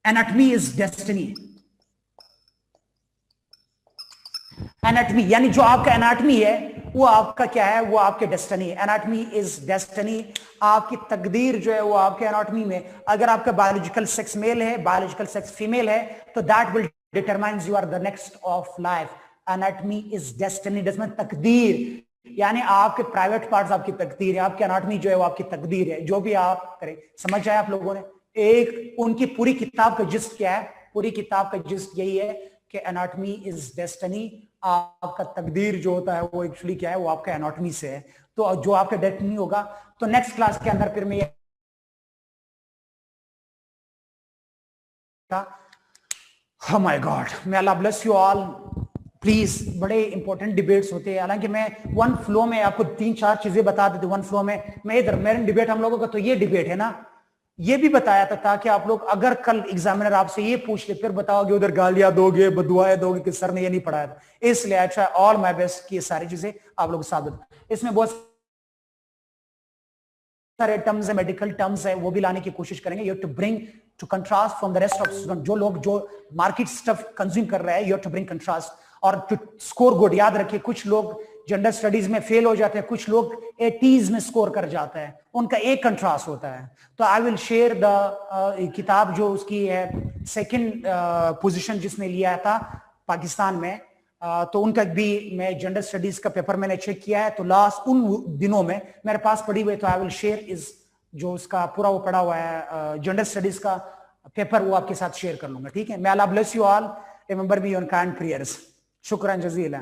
एनाटॉमी इज डेस्टिनी। एनाटॉमी यानी जो आपका एनाटॉमी है वो आपका क्या है, वो आपके डेस्टिनी। एनाटॉमी इज डेस्टिनी, आपकी तकदीर जो है वो आपके एनाटॉमी में। अगर आपका बायोलॉजिकल सेक्स मेल है, बायोलॉजिकल सेक्स फीमेल है, तो that will determines you are the next of life. Anatomy is destiny, तकदीर, यानी आपके प्राइवेट पार्ट्स आपकी तकदीर है, आपकी एनाटॉमी जो है वो आपकी तकदीर है, जो भी आप करें। समझ आए आप लोगों ने? एक उनकी पूरी किताब का जिस्ट क्या है? पूरी किताब का जिस्ट यही है कि एनाटॉमी इज डेस्टिनी, आपका तकदीर जो होता है वो एक्चुअली क्या है, वो आपका एनाटॉमी से है। तो जो आपका डेट नहीं होगा, तो नेक्स्ट क्लास के अंदर फिर मैं oh my God, may Allah bless you all. Please, बड़े इंपॉर्टेंट डिबेट्स होते हैं। हालांकि मैं वन फ्लो में आपको 3-4 चीजें बता देती, वन फ्लो में मैं इधर मेरे डिबेट हम लोगों का तो ये डिबेट है ना, ये भी बताया था ताकि आप लोग अगर कल एग्जामिनर आपसे ये पूछ ले फिर बताओगे उधर गालियां दोगे, बदुआएं दोगे कि सर ने ये नहीं पढ़ाया था। इसलिए अच्छा ऑल माय बेस्ट कि ये सारी चीजें आप लोग साबित, इसमें बहुत सारे टर्म्स है, मेडिकल टर्म्स है, वो भी लाने की कोशिश करेंगे। You have to bring to contrast from the rest of student, जो लोग जो मार्केट स्टफ कंज्यूम कर रहे हैं, you have to bring contrast और टू स्कोर गुड। याद रखिए कुछ लोग जेंडर स्टडीज में फेल हो जाते हैं, कुछ लोग 80s में स्कोर कर जाते हैं, उनका एक कंट्रास्ट होता है। तो आई विल शेयर द किताब जो उसकी है सेकंड पोजीशन जिसने लिया था पाकिस्तान में, तो उनका भी मैं जेंडर स्टडीज का पेपर मैंने चेक किया है, तो लास्ट उन दिनों में मेरे पास पड़ी हुई, तो आई विल शेयर इज जो उसका पूरा वो पड़ा हुआ है जेंडर स्टडीज का पेपर, वो आपके साथ शेयर कर लूंगा। ठीक है, may Allah bless you all, remember me on kind prayers. शुक्रान Jazila.